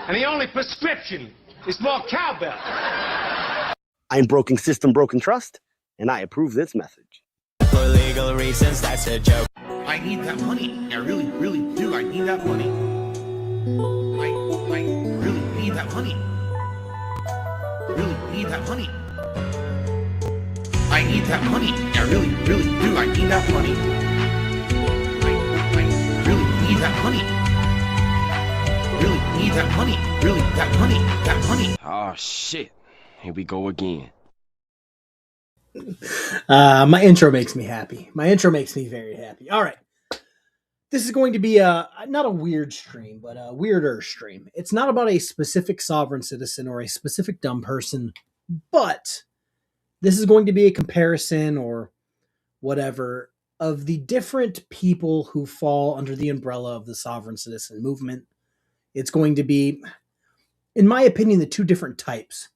And the only prescription is more cowbell. I'm Broken System, Broken Trust, and I approve this message. For legal reasons, that's a joke. I need that money. I really, really do. I need that money. I really need that money. Really need that money. I need that money. I really, really do. I need that money. I really need that money. Really need that money. Really, that money. That money. Oh, shit. Here we go again. My intro makes me happy. My intro makes me very happy. All right. This is going to be not a weird stream, but a weirder stream. It's not about a specific sovereign citizen or a specific dumb person, but this is going to be a comparison or whatever of the different people who fall under the umbrella of the sovereign citizen movement. It's going to be, in my opinion, the two different types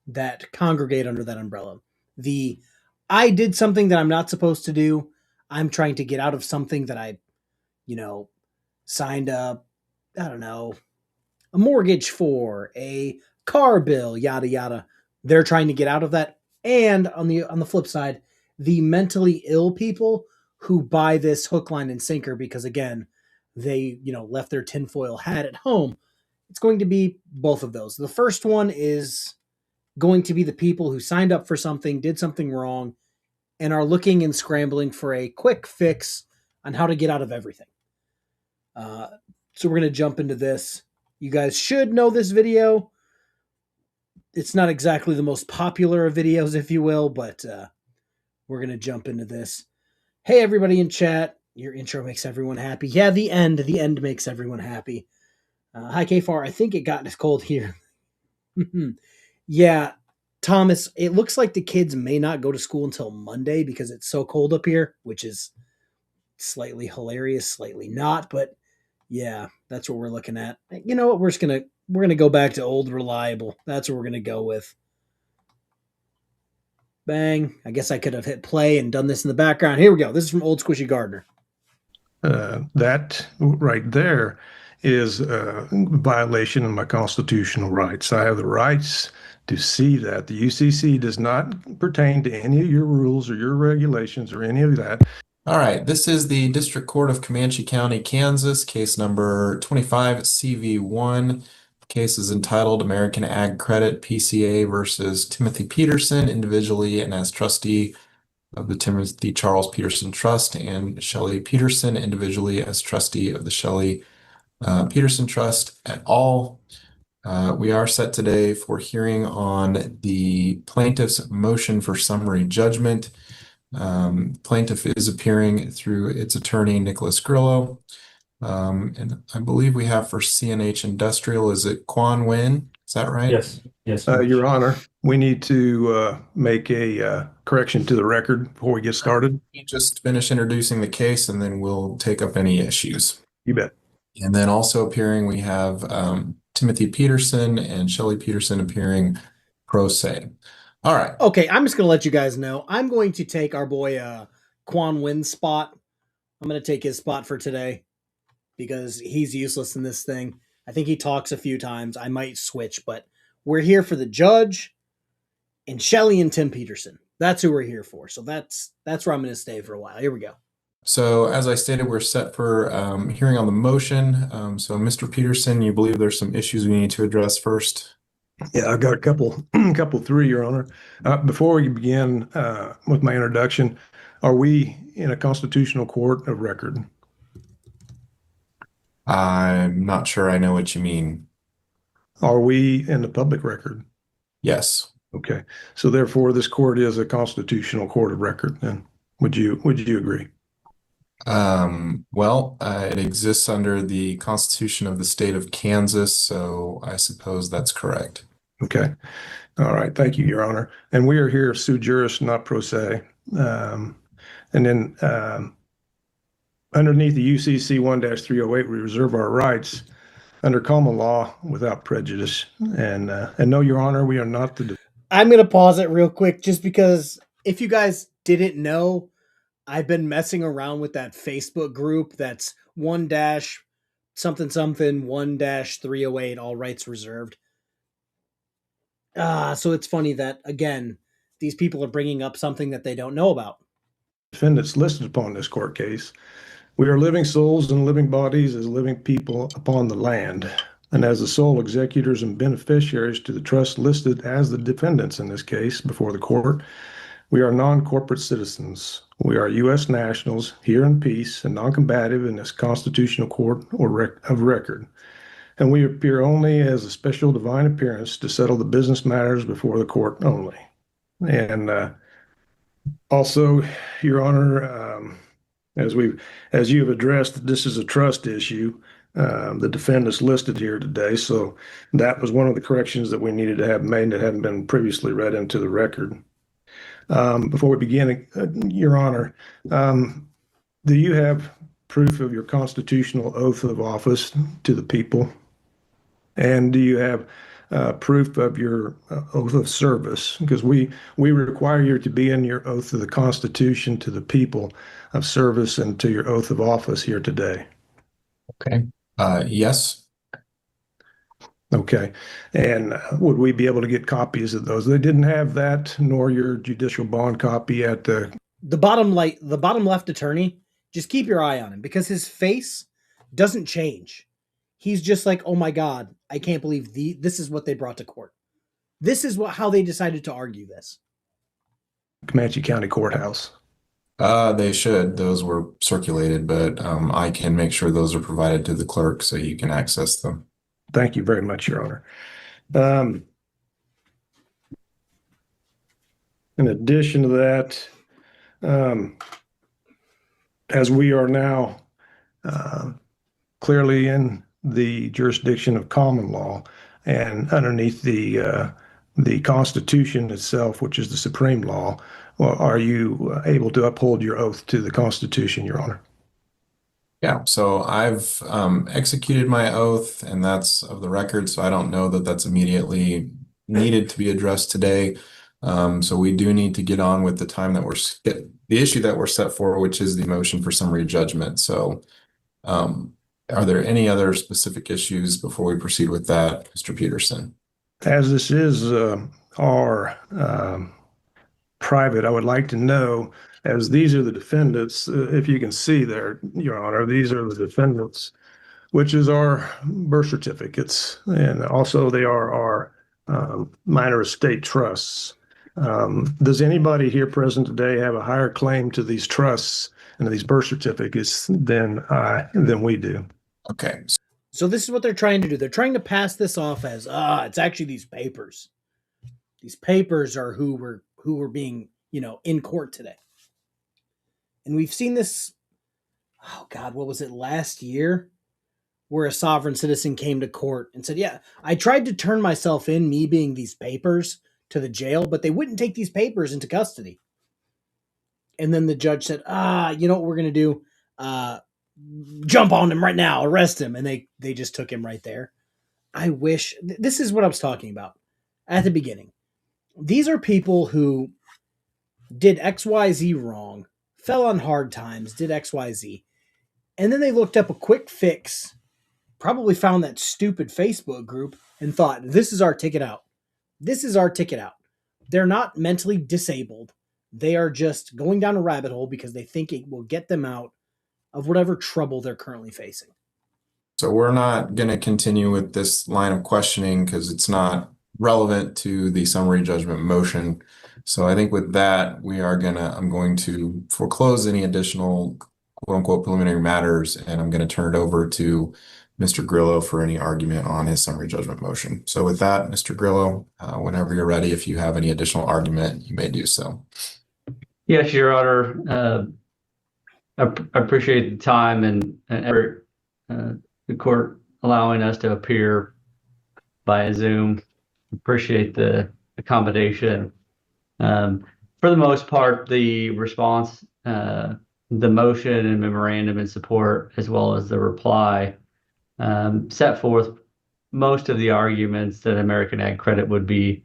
that congregate under that umbrella. The I did something that I'm not supposed to do. I'm trying to get out of something that I, signed up, I don't know, a mortgage for, a car bill, yada yada. They're trying to get out of that. And on the flip side, the mentally ill people who buy this hook, line, and sinker because again, they, left their tinfoil hat at home. It's going to be both of those. The first one is going to be the people who signed up for something, did something wrong, and are looking and scrambling for a quick fix on how to get out of everything. So we're going to jump into this. You guys should know this video. It's not exactly the most popular of videos, if you will, but we're going to jump into this. Hey, everybody in chat. Your intro makes everyone happy. Yeah, the end makes everyone happy. Hi, Kfar. I think it got cold here. Yeah, Thomas, it looks like the kids may not go to school until Monday because it's so cold up here, which is slightly hilarious, slightly not, but yeah, that's what we're looking at. You know what? We're going to go back to old reliable. That's what we're going to go with. Bang. I guess I could have hit play and done this in the background. Here we go. This is from Old Squishy Gardner. That right there is a violation of my constitutional rights. I have the rights to see that. The UCC does not pertain to any of your rules or your regulations or any of that. All right, this is the District Court of Comanche County, Kansas, case number 25 CV1. The case is entitled American Ag Credit PCA versus Timothy Peterson, individually and as trustee of the Timothy Charles Peterson Trust, and Shelley Peterson, individually as trustee of the Shelley Peterson Trust et al. We are set today for hearing on the plaintiff's motion for summary judgment. Plaintiff is appearing through its attorney, Nicholas Grillo. And I believe we have for CNH Industrial, is it Quan Nguyen? Is that right? Yes. Your Honor, we need to make a correction to the record before we get started. You just finish introducing the case and then we'll take up any issues. You bet. And then also appearing, we have Timothy Peterson and Shelley Peterson appearing pro se. All right. Okay, I'm just going to let you guys know. I'm going to take our boy Quan Nguyen's spot. I'm going to take his spot for today because he's useless in this thing. I think he talks a few times. I might switch, but we're here for the judge and Shelley and Tim Peterson. That's who we're here for. So that's where I'm going to stay for a while. Here we go. So as I stated, we're set for hearing on the motion. So Mr. Peterson, you believe there's some issues we need to address first? Yeah, I've got a couple three, Your Honor. Before we begin with my introduction, are we in a constitutional court of record? I'm not sure I know what you mean. Are we in the public record? Yes. Okay. So therefore, this court is a constitutional court of record. Then would you agree? Well, it exists under the Constitution of the state of Kansas, so I suppose that's correct. Okay. All right. Thank you, Your Honor. And we are here sui juris, not pro se. And then underneath the UCC 1-308, we reserve our rights under common law without prejudice. And no, Your Honor, we are not the... I'm going to pause it real quick just because if you guys didn't know, I've been messing around with that Facebook group that's 1- something something 1-308, all rights reserved. So it's funny that, again, these people are bringing up something that they don't know about. Defendants listed upon this court case. We are living souls and living bodies as living people upon the land, and as the sole executors and beneficiaries to the trust listed as the defendants in this case before the court, we are non-corporate citizens. We are U.S. nationals here in peace and non-combative in this constitutional court of record. And we appear only as a special divine appearance to settle the business matters before the court only. And also, Your Honor, as you have addressed, this is a trust issue. The defendants listed here today, so that was one of the corrections that we needed to have made that hadn't been previously read into the record. Before we begin, Your Honor, do you have proof of your constitutional oath of office to the people? And do you have proof of your oath of service? Because we require you to be in your oath of the Constitution to the people of service and to your oath of office here today. Okay. Yes. Okay. And would we be able to get copies of those? They didn't have that, nor your judicial bond copy at the bottom left attorney. Just keep your eye on him, because his face doesn't change. He's just like, oh my God, I can't believe this is what they brought to court. This is how they decided to argue this. Comanche County Courthouse. They should. Those were circulated, but I can make sure those are provided to the clerk so you can access them. Thank you very much, Your Honor. In addition to that, as we are now clearly in the jurisdiction of common law and underneath the Constitution itself, which is the supreme law, well, are you able to uphold your oath to the Constitution, Your Honor? Yeah, so I've executed my oath, and that's of the record, so I don't know that that's immediately needed to be addressed today. So we do need to get on with the time that the issue that we're set for, which is the motion for summary judgment. So are there any other specific issues before we proceed with that, Mr. Peterson? As this is our private, I would like to know, as these are the defendants, if you can see there, Your Honor, these are the defendants, which is our birth certificates, and also they are our minor estate trusts. Does anybody here present today have a higher claim to these trusts and these birth certificates than we do? Okay. So this is what they're trying to do. They're trying to pass this off as, it's actually these papers. These papers are who were being, in court today. And we've seen this, oh God, what was it, last year? Where a sovereign citizen came to court and said, yeah, I tried to turn myself in, me being these papers, to the jail, but they wouldn't take these papers into custody. And then the judge said, you know what we're going to do? Jump on him right now, arrest him. And they just took him right there. I wish, this is what I was talking about at the beginning. These are people who did XYZ wrong, fell on hard times, did XYZ. And then they looked up a quick fix, probably found that stupid Facebook group and thought, this is our ticket out. This is our ticket out. They're not mentally disabled. They are just going down a rabbit hole because they think it will get them out of whatever trouble they're currently facing. So we're not going to continue with this line of questioning because it's not relevant to the summary judgment motion. So I think with that, I'm going to foreclose any additional quote unquote preliminary matters, and I'm going to turn it over to Mr. Grillo for any argument on his summary judgment motion. So with that, Mr. Grillo, whenever you're ready, if you have any additional argument, you may do so. Yes, Your Honor. I appreciate the time and effort, the court allowing us to appear via Zoom. Appreciate the accommodation. For the most part, the response, the motion and memorandum in support, as well as the reply, set forth most of the arguments that American Ag Credit would be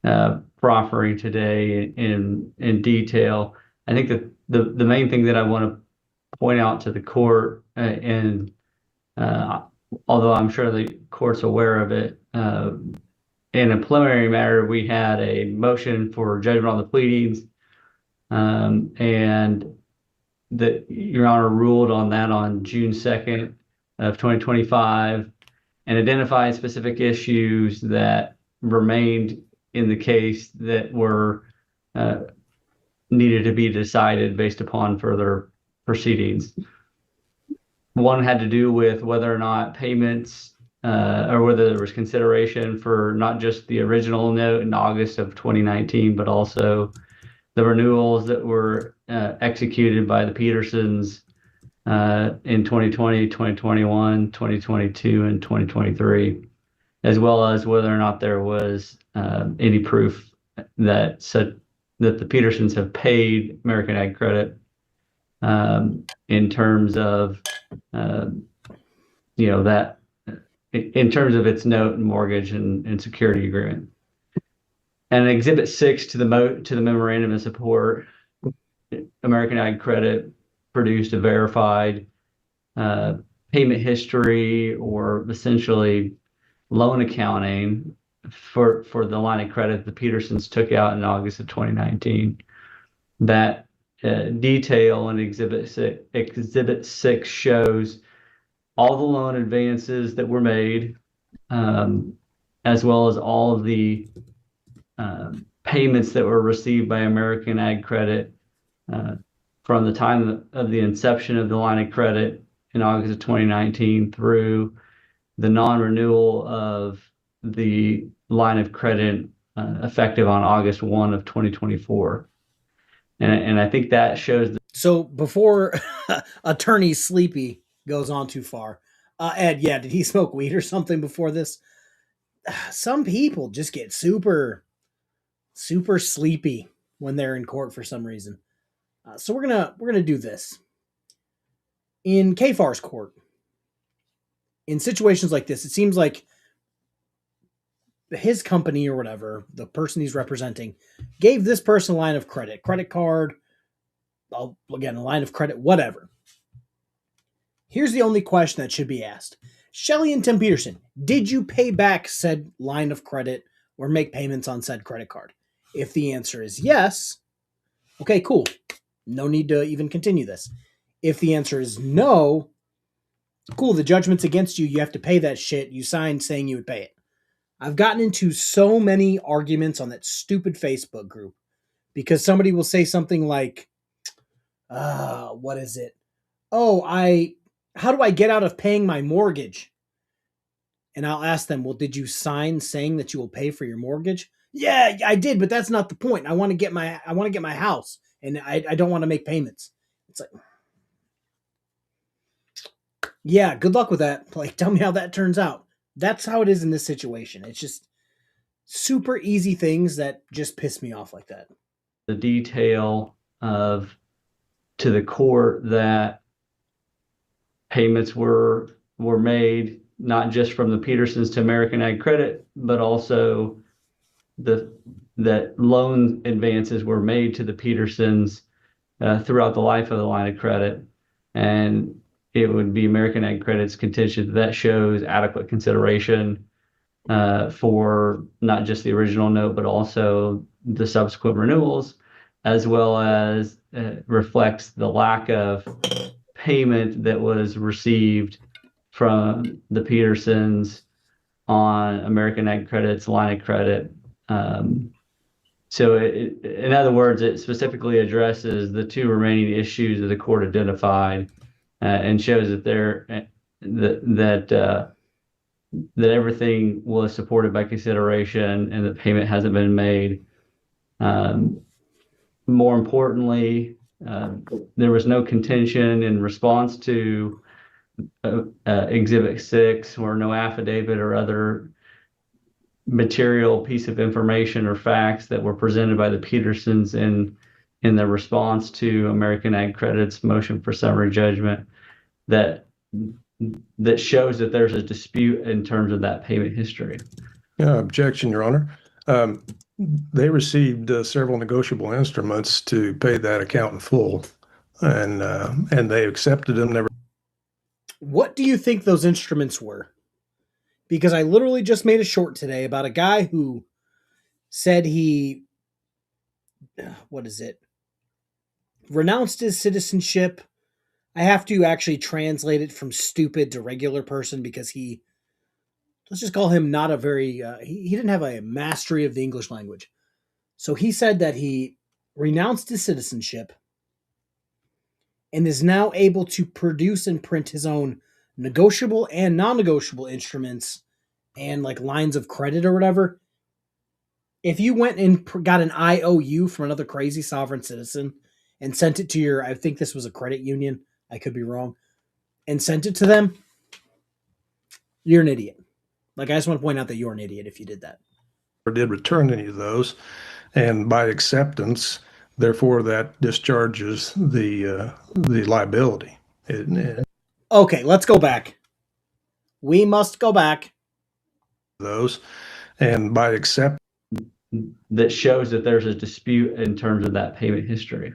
proffering today in detail. I think that the main thing that I want to point out to the court and although I'm sure the court's aware of it. In a preliminary matter, we had a motion for judgment on the pleadings, and Your Honor ruled on that on June 2nd of 2025 and identified specific issues that remained in the case that were needed to be decided based upon further proceedings. One had to do with whether or not payments or whether there was consideration for not just the original note in August of 2019, but also the renewals that were executed by the Petersons in 2020, 2021, 2022, and 2023, as well as whether or not there was any proof that said that the Petersons have paid American Ag Credit in terms of that in terms of its note and mortgage and security agreement. And Exhibit 6 to the memorandum of support, American Ag Credit produced a verified payment history, or essentially loan accounting for the line of credit the Petersons took out in August of 2019. That detail in Exhibit 6 shows all the loan advances that were made, as well as all of the payments that were received by American Ag Credit from the time of the inception of the line of credit in August of 2019 through the non-renewal of the line of credit effective on August 1 of 2024. And I think that shows. So before Attorney Sleepy goes on too far, Ed, yeah, did he smoke weed or something before this? Some people just get super sleepy when they're in court for some reason. So we're gonna do this in KFAR's court. In situations like this, it seems like his company or whatever, the person he's representing, gave this person a line of credit card, again, a line of credit, whatever. Here's the only question that should be asked. Shelley and Tim Peterson, did you pay back said line of credit or make payments on said credit card? If the answer is yes, okay, cool. No need to even continue this. If the answer is no, cool, the judgment's against you. You have to pay that shit. You signed saying you would pay it. I've gotten into so many arguments on that stupid Facebook group because somebody will say something like, what is it? Oh, how do I get out of paying my mortgage? And I'll ask them, well, did you sign saying that you will pay for your mortgage? Yeah, I did, but that's not the point. I want to get my house, and I don't want to make payments. It's like, yeah, good luck with that. Like, tell me how that turns out. That's how it is in this situation. It's just super easy things that just piss me off like that. The detail to the court that payments were made, not just from the Petersons to American Ag Credit, but also that loan advances were made to the Petersons throughout the life of the line of credit. And it would be American Ag Credit's contention that shows adequate consideration for not just the original note, but also the subsequent renewals, as well as reflects the lack of payment that was received from the Petersons on American Ag Credit's line of credit. So in other words, it specifically addresses the two remaining issues that the court identified and shows that that everything was supported by consideration and that payment hasn't been made. More importantly, there was no contention in response to Exhibit 6 or no affidavit or other material piece of information or facts that were presented by the Petersons in the response to American Ag Credit's motion for summary judgment that shows that there's a dispute in terms of that payment history. Yeah, objection, Your Honor. They received several negotiable instruments to pay that account in full, and they accepted them. Never. What do you think those instruments were? Because I literally just made a short today about a guy who said he, what is it? Renounced his citizenship. I have to actually translate it from stupid to regular person because he, let's just call him not a very, he didn't have a mastery of the English language. So he said that he renounced his citizenship and is now able to produce and print his own negotiable and non-negotiable instruments and like lines of credit or whatever. If you went and got an IOU from another crazy sovereign citizen and sent it to your, I think this was a credit union, I could be wrong, and sent it to them, you're an idiot. Like, I just want to point out that you're an idiot if you did that. Or did return any of those, and by acceptance, therefore, that discharges the liability. Okay, let's go back. We must go back. Those, and by accept that shows that there's a dispute in terms of that payment history.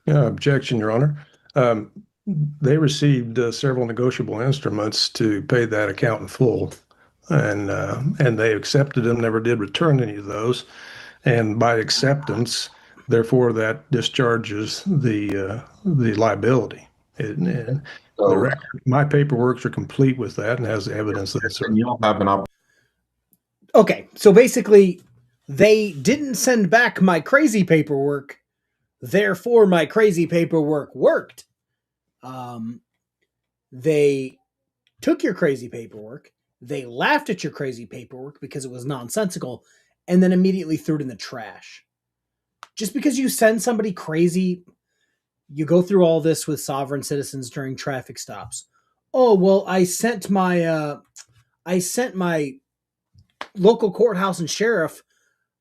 Objection, Your Honor. They received several negotiable instruments to pay that account in full, and they accepted them. Never did return any of those, and by acceptance, therefore, that discharges the liability. The record, my paperwork are complete with that and has evidence of it. You don't have an Okay, so basically, they didn't send back my crazy paperwork, therefore my crazy paperwork worked. They took your crazy paperwork, they laughed at your crazy paperwork because it was nonsensical, and then immediately threw it in the trash. Just because you send somebody crazy, you go through all this with sovereign citizens during traffic stops. Oh, well, I sent my local courthouse and sheriff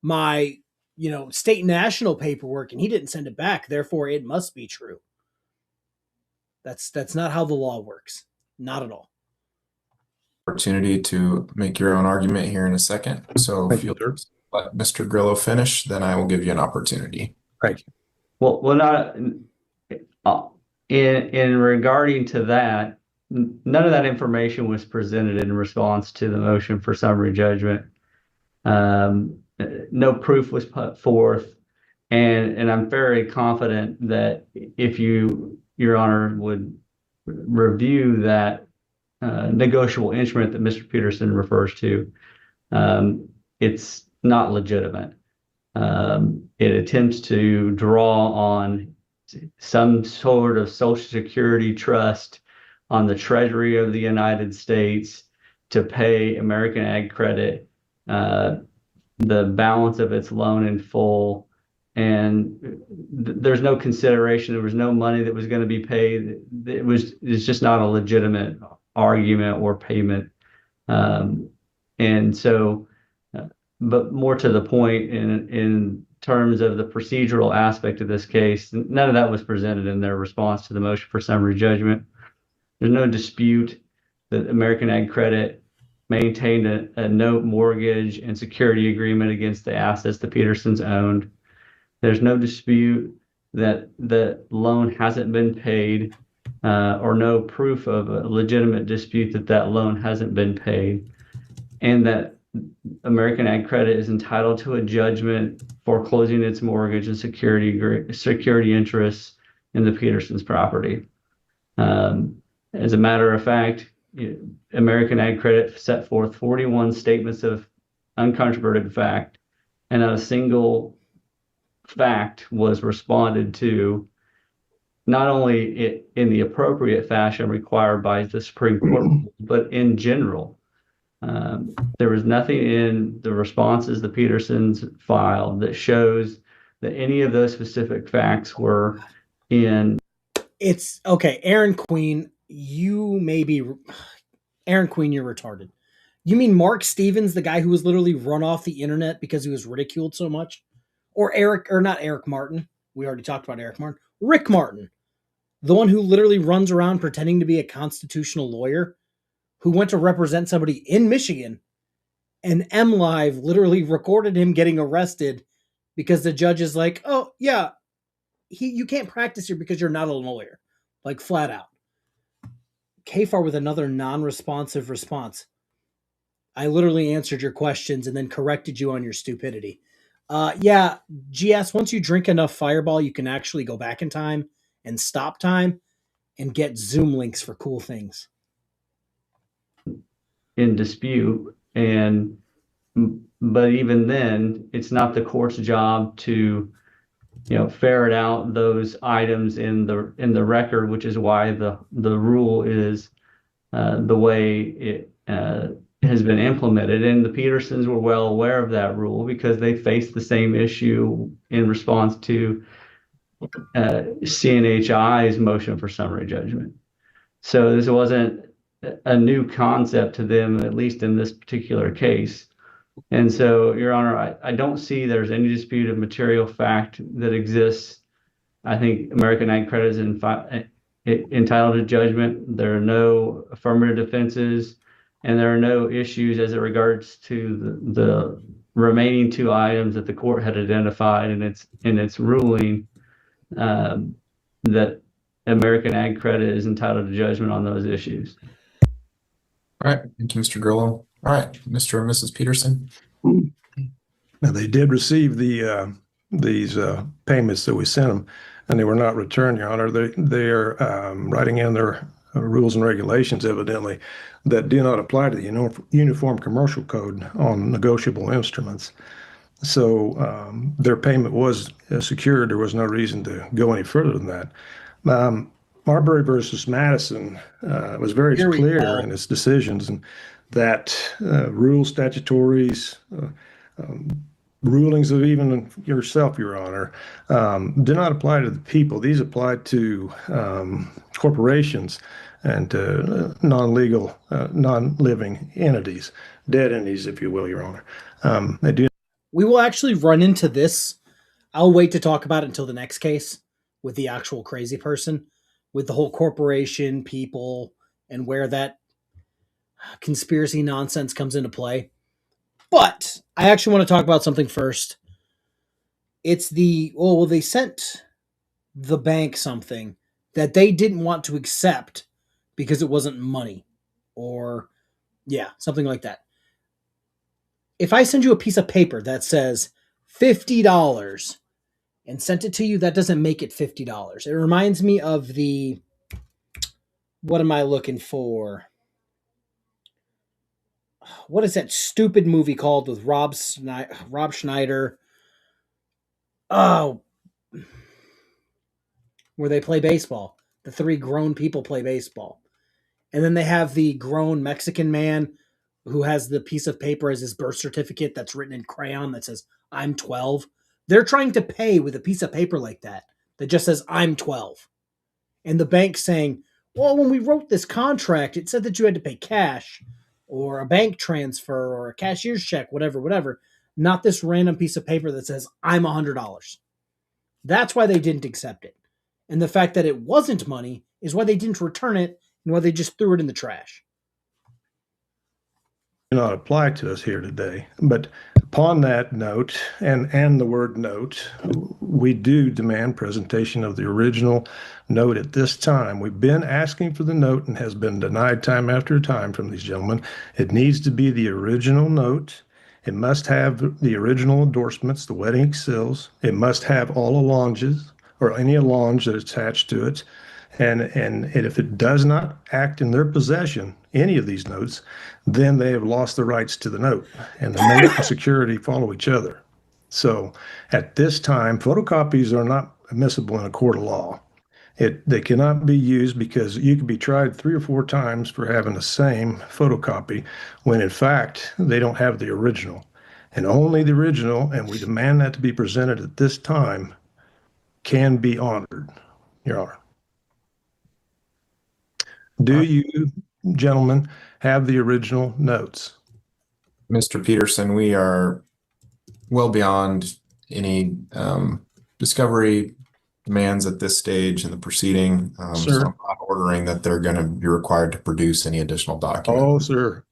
my, state national paperwork, and he didn't send it back. Therefore, it must be true. That's not how the law works. Not at all. Opportunity to make your own argument here in a second. So if you'll let Mr. Grillo finish, then I will give you an opportunity. Thank you. Well, not in regarding to that, none of that information was presented in response to the motion for summary judgment. No proof was put forth, and I'm very confident that if Your Honor, would review that negotiable instrument that Mr. Peterson refers to, it's not legitimate. It attempts to draw on some sort of Social Security trust on the Treasury of the United States to pay American Ag Credit the balance of its loan in full. And there's no consideration. There was no money that was going to be paid. It's just not a legitimate argument or payment. And so, but more to the point, in terms of the procedural aspect of this case, none of that was presented in their response to the motion for summary judgment. There's no dispute that American Ag Credit maintained a note, mortgage, and security agreement against the assets the Petersons owned. There's no dispute that the loan hasn't been paid, or no proof of a legitimate dispute that loan hasn't been paid, and that American Ag Credit is entitled to a judgment foreclosing its mortgage and security interests in the Petersons' property. As a matter of fact, American Ag Credit set forth 41 statements of uncontroverted fact, and not a single fact was responded to, not only in the appropriate fashion required by the Supreme Court, but in general. There was nothing in the responses the Petersons filed that shows that any of those specific facts were in. It's okay, Aaron Queen, Aaron Queen, you're retarded. You mean Mark Stevens, the guy who was literally run off the internet because he was ridiculed so much? Or not Eric Martin. We already talked about Eric Martin. Rick Martin, the one who literally runs around pretending to be a constitutional lawyer, who went to represent somebody in Michigan, and MLive literally recorded him getting arrested because the judge is like, oh, yeah, you can't practice here because you're not a lawyer. Like, flat out. Kfar with another non-responsive response. I literally answered your questions and then corrected you on your stupidity. Yeah, GS, once you drink enough Fireball, you can actually go back in time and stop time and get Zoom links for cool things. In dispute, but even then, it's not the court's job to, ferret out those items in the record, which is why the rule is the way it has been implemented. And the Petersons were well aware of that rule because they faced the same issue in response to CNHI's motion for summary judgment. So this wasn't a new concept to them, at least in this particular case. And so, Your Honor, I don't see there's any dispute of material fact that exists. I think American Ag Credit is entitled to judgment. There are no affirmative defenses, and there are no issues as it regards to the remaining two items that the court had identified in its ruling, that American Ag Credit is entitled to judgment on those issues. All right. Thank you, Mr. Grillo. All right, Mr. and Mrs. Peterson. Now, they did receive these payments that we sent them, and they were not returned, Your Honor. They're writing in their rules and regulations, evidently, that do not apply to the Uniform Commercial Code on negotiable instruments. So their payment was secured. There was no reason to go any further than that. Marbury versus Madison was very clear in its decisions, and that rules, statutories, rulings of even yourself, Your Honor, do not apply to the people. These apply to corporations and to non-legal, non-living entities, dead entities, if you will, Your Honor. They do. We will actually run into this. I'll wait to talk about it until the next case with the actual crazy person, with the whole corporation, people, and where that conspiracy nonsense comes into play. But I actually want to talk about something first. It's they sent the bank something that they didn't want to accept because it wasn't money, or something like that. If I send you a piece of paper that says $50 and sent it to you, that doesn't make it $50. It reminds me of what am I looking for? What is that stupid movie called with Rob Schneider? Oh, where they play baseball. The three grown people play baseball. And then they have the grown Mexican man who has the piece of paper as his birth certificate that's written in crayon that says, I'm 12. They're trying to pay with a piece of paper like that just says, I'm 12. And the bank's saying, well, when we wrote this contract, it said that you had to pay cash or a bank transfer or a cashier's check, whatever, not this random piece of paper that says, I'm $100. That's why they didn't accept it. And the fact that it wasn't money is why they didn't return it and why they just threw it in the trash. Do not apply to us here today. But upon that note, and the word note, we do demand presentation of the original note at this time. We've been asking for the note and has been denied time after time from these gentlemen. It needs to be the original note. It must have the original endorsements, the wedding seals. It must have all allonges or any allonge that is attached to it. And if it does not act in their possession, any of these notes, then they have lost the rights to the note, and the note and security follow each other. So at this time, photocopies are not admissible in a court of law. They cannot be used because you could be tried 3 or 4 times for having the same photocopy when in fact they don't have the original. And only the original, and we demand that to be presented at this time, can be honored, Your Honor. Do you, gentlemen, have the original notes? Mr. Peterson, we are well beyond any discovery demands at this stage in the proceeding. So I'm not ordering that they're going to be required to produce any additional documents. Oh, sir.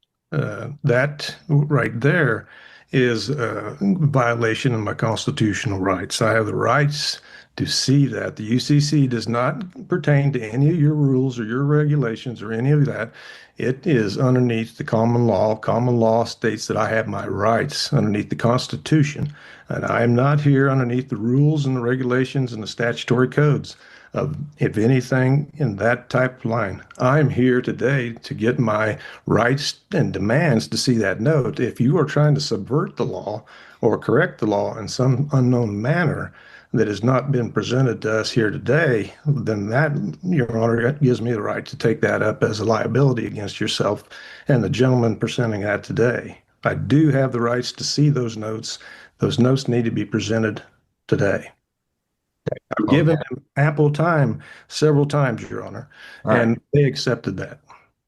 That right there is a violation of my constitutional rights. I have the rights to see that the UCC does not pertain to any of your rules or your regulations or any of that. It is underneath the common law. Common law states that I have my rights underneath the Constitution, and I am not here underneath the rules and the regulations and the statutory codes of, if anything, in that type of line. I'm here today to get my rights and demands to see that note. If you are trying to subvert the law or correct the law in some unknown manner that has not been presented to us here today, then that, Your Honor, gives me the right to take that up as a liability against yourself and the gentleman presenting that today. I do have the rights to see those notes. Those notes need to be presented today. I've given them ample time several times, Your Honor, and they accepted that.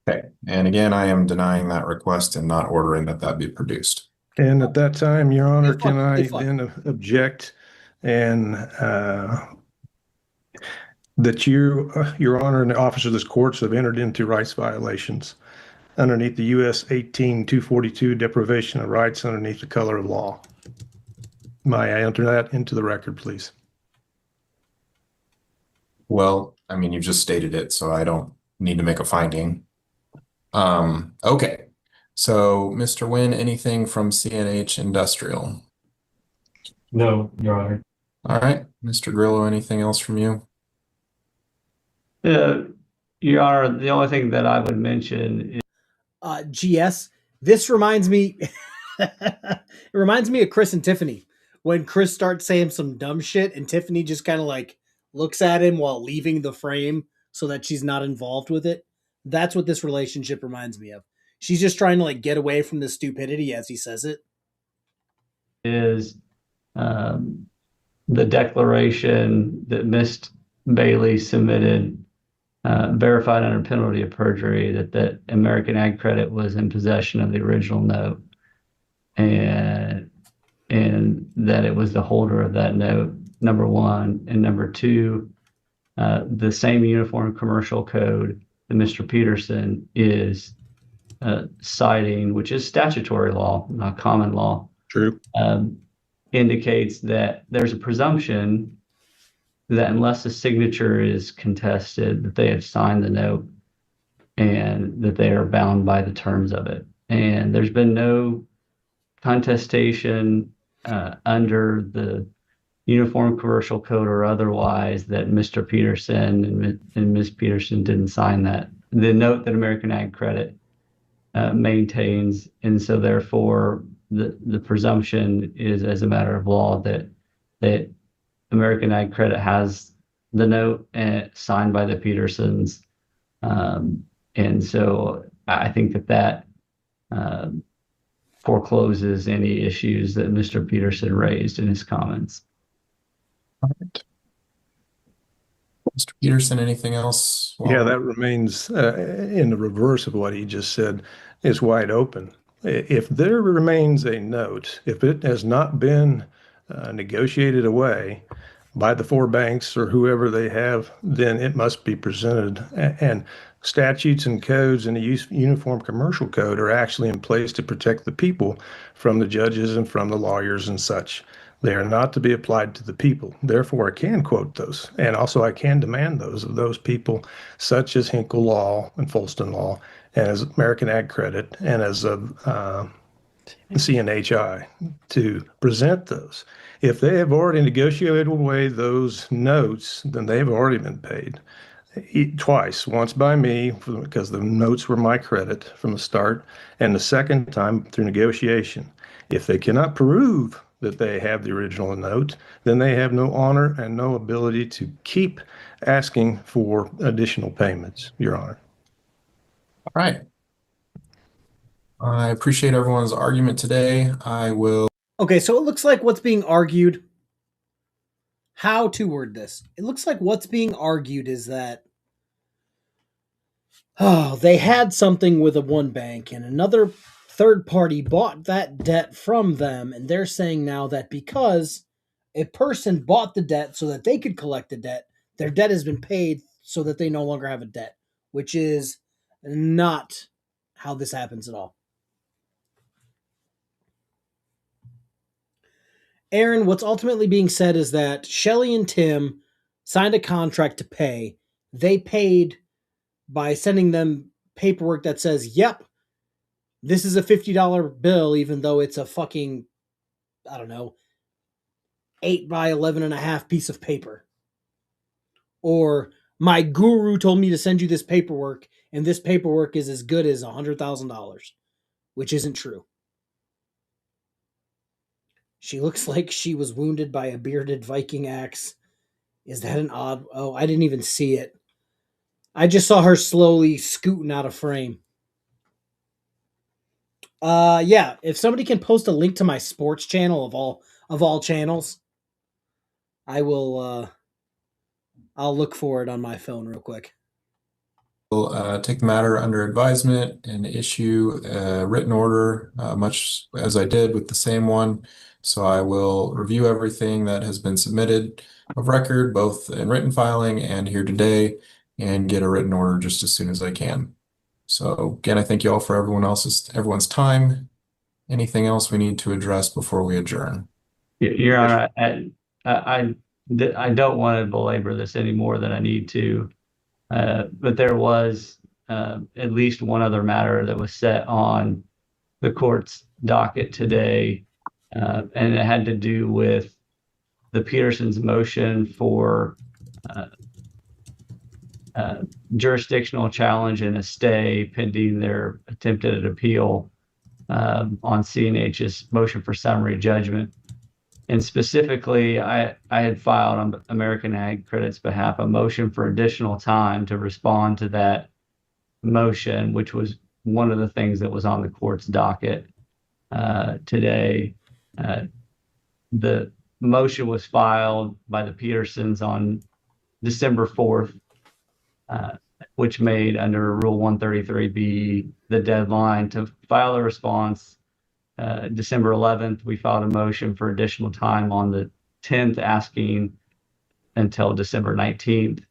Okay. And again, I am denying that request and not ordering that that be produced. And at that time, Your Honor, It's fine. can I It's fine. then object and that you, Your Honor, and the officers of this courts have entered into rights violations underneath the U.S. 18-242 deprivation of rights underneath the color of law. May I enter that into the record, please? Well, I mean, you just stated it, so I don't need to make a finding. Okay. So, Mr. Nguyen, anything from CNH Industrial? No, Your Honor. All right. Mr. Grillo, anything else from you? Your Honor, the only thing that I would mention is GS, this reminds me, it reminds me of Chris and Tiffany when Chris starts saying some dumb shit and Tiffany just kind of like looks at him while leaving the frame so that she's not involved with it. That's what this relationship reminds me of. She's just trying to like get away from the stupidity as he says it. The declaration that Ms. Bailey submitted, verified under penalty of perjury, that American Ag Credit was in possession of the original note, and that it was the holder of that note, number one, and number two, the same Uniform Commercial Code that Mr. Peterson is citing, which is statutory law, not common law. True. Indicates that there's a presumption that unless the signature is contested, that they have signed the note and that they are bound by the terms of it. And there's been no contestation under the Uniform Commercial Code or otherwise that Mr. Peterson and Ms. Peterson didn't sign that, the note that American Ag Credit maintains. And so therefore the presumption is, as a matter of law, that American Ag Credit has the note signed by the Petersons. And so I think that forecloses any issues that Mr. Peterson raised in his comments. All right. Mr. Peterson, anything else? Yeah, that remains in the reverse of what he just said, is wide open. If there remains a note, if it has not been negotiated away by the four banks or whoever they have, then it must be presented. And statutes and codes in the Uniform Commercial Code are actually in place to protect the people from the judges and from the lawyers and such. They are not to be applied to the people. Therefore, I can quote those. And also I can demand those of those people, such as Hinkle Law and Folston Law, and as American Ag Credit, and as CNHI, to present those. If they have already negotiated away those notes, then they've already been paid twice, once by me because the notes were my credit from the start, and the second time through negotiation. If they cannot prove that they have the original note, then they have no honor and no ability to keep asking for additional payments, Your Honor. All right. I appreciate everyone's argument today. I will. Okay, so it looks like what's being argued, how to word this. It looks like what's being argued is that, they had something with one bank and another third party bought that debt from them. And they're saying now that because a person bought the debt so that they could collect the debt, their debt has been paid so that they no longer have a debt, which is not how this happens at all. Aaron, what's ultimately being said is that Shelly and Tim signed a contract to pay. They paid by sending them paperwork that says, yep, this is a $50 bill, even though it's a fucking, I don't know, 8 by 11.5 piece of paper. Or my guru told me to send you this paperwork, and this paperwork is as good as $100,000, which isn't true. She looks like she was wounded by a bearded Viking axe. Is that an odd... Oh, I didn't even see it. I just saw her slowly scooting out of frame. Yeah, if somebody can post a link to my sports channel of all channels, I will I'll look for it on my phone real quick. We'll take the matter under advisement and issue a written order, much as I did with the same one. So I will review everything that has been submitted of record, both in written filing and here today, and get a written order just as soon as I can. So again, I thank you all for everyone's time. Anything else we need to address before we adjourn? Your Honor, I don't want to belabor this any more than I need to, but there was at least one other matter that was set on the court's docket today, and it had to do with the Petersons' motion for jurisdictional challenge and a stay pending their attempted appeal on CNH's motion for summary judgment. And specifically, I had filed on American Ag Credit's behalf a motion for additional time to respond to that motion, which was one of the things that was on the court's docket today. The motion was filed by the Petersons on December 4th, which made under Rule 133B the deadline to file a response. December 11th, we filed a motion for additional time on the 10th, asking until December 19th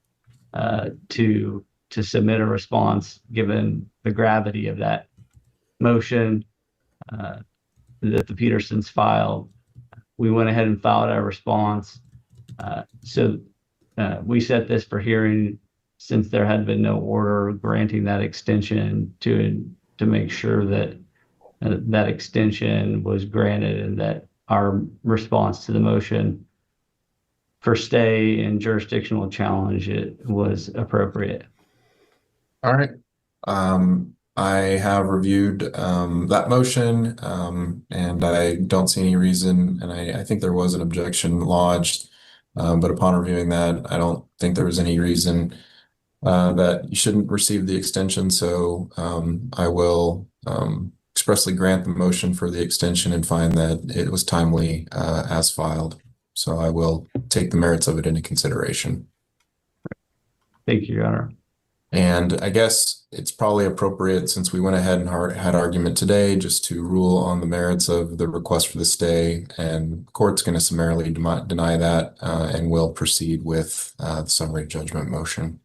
to submit a response, given the gravity of that motion that the Petersons filed. We went ahead and filed our response. So we set this for hearing since there had been no order granting that extension to make sure that that extension was granted and that our response to the motion for stay and jurisdictional challenge was appropriate. All right. I have reviewed that motion, and I don't see any reason, and I think there was an objection lodged, but upon reviewing that, I don't think there was any reason that you shouldn't receive the extension. So I will expressly grant the motion for the extension and find that it was timely as filed. So I will take the merits of it into consideration. Thank you, Your Honor. And I guess it's probably appropriate, since we went ahead and had argument today, just to rule on the merits of the request for the stay, and the court's going to summarily deny that and will proceed with the summary judgment motion.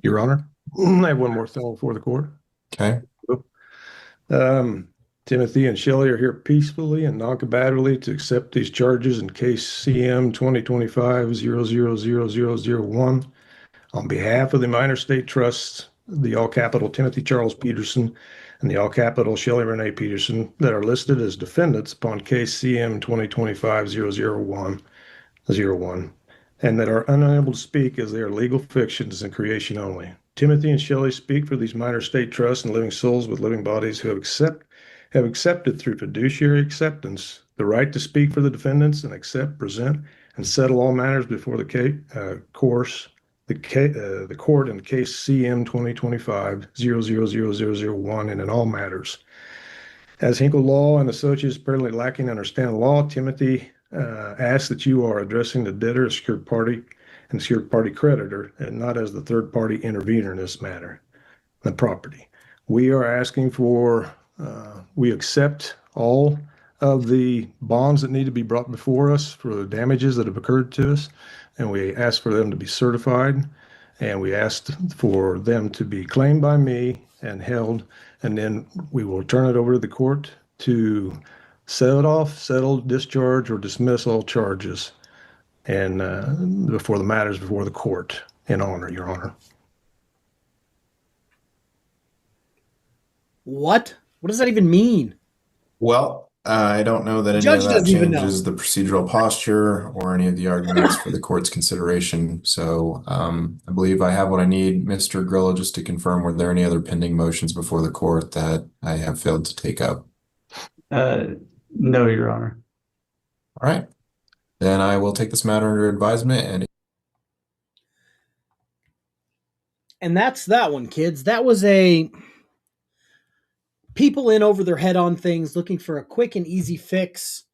Your Honor, I have one more thing before the court. Okay. Timothy and Shelley are here peacefully and non-combatively to accept these charges in case CM 2025-000001 on behalf of the minor state trusts, the all capital Timothy Charles Peterson and the all capital Shelley Renee Peterson, that are listed as defendants upon case CM 2025-001, and that are unable to speak as they are legal fictions and creation only. Timothy and Shelley speak for these minor state trusts and living souls with living bodies who have accepted through fiduciary acceptance the right to speak for the defendants and accept, present, and settle all matters before the court in case CM 2025-000001 and in all matters. As Hinkle Law and Associates apparently lacking understand law, Timothy asks that you are addressing the debtor as secured party and secured party creditor, and not as the third party intervener in this matter, the property. We are asking for, we accept all of the bonds that need to be brought before us for the damages that have occurred to us, and we ask for them to be certified, and we asked for them to be claimed by me and held, and then we will turn it over to the court to Settle it off, settle, discharge, or dismiss all charges, and before the matters before the court, in honor, Your Honor. What? What does that even mean? Well, I don't know that any Judge of that doesn't even know. changes the procedural posture or any of the arguments for the court's consideration. So I believe I have what I need. Mr. Grillo, just to confirm, were there any other pending motions before the court that I have failed to take up? No, Your Honor. All right. Then I will take this matter under advisement. And that's that one, kids. That was a people in over their head on things, looking for a quick and easy fix,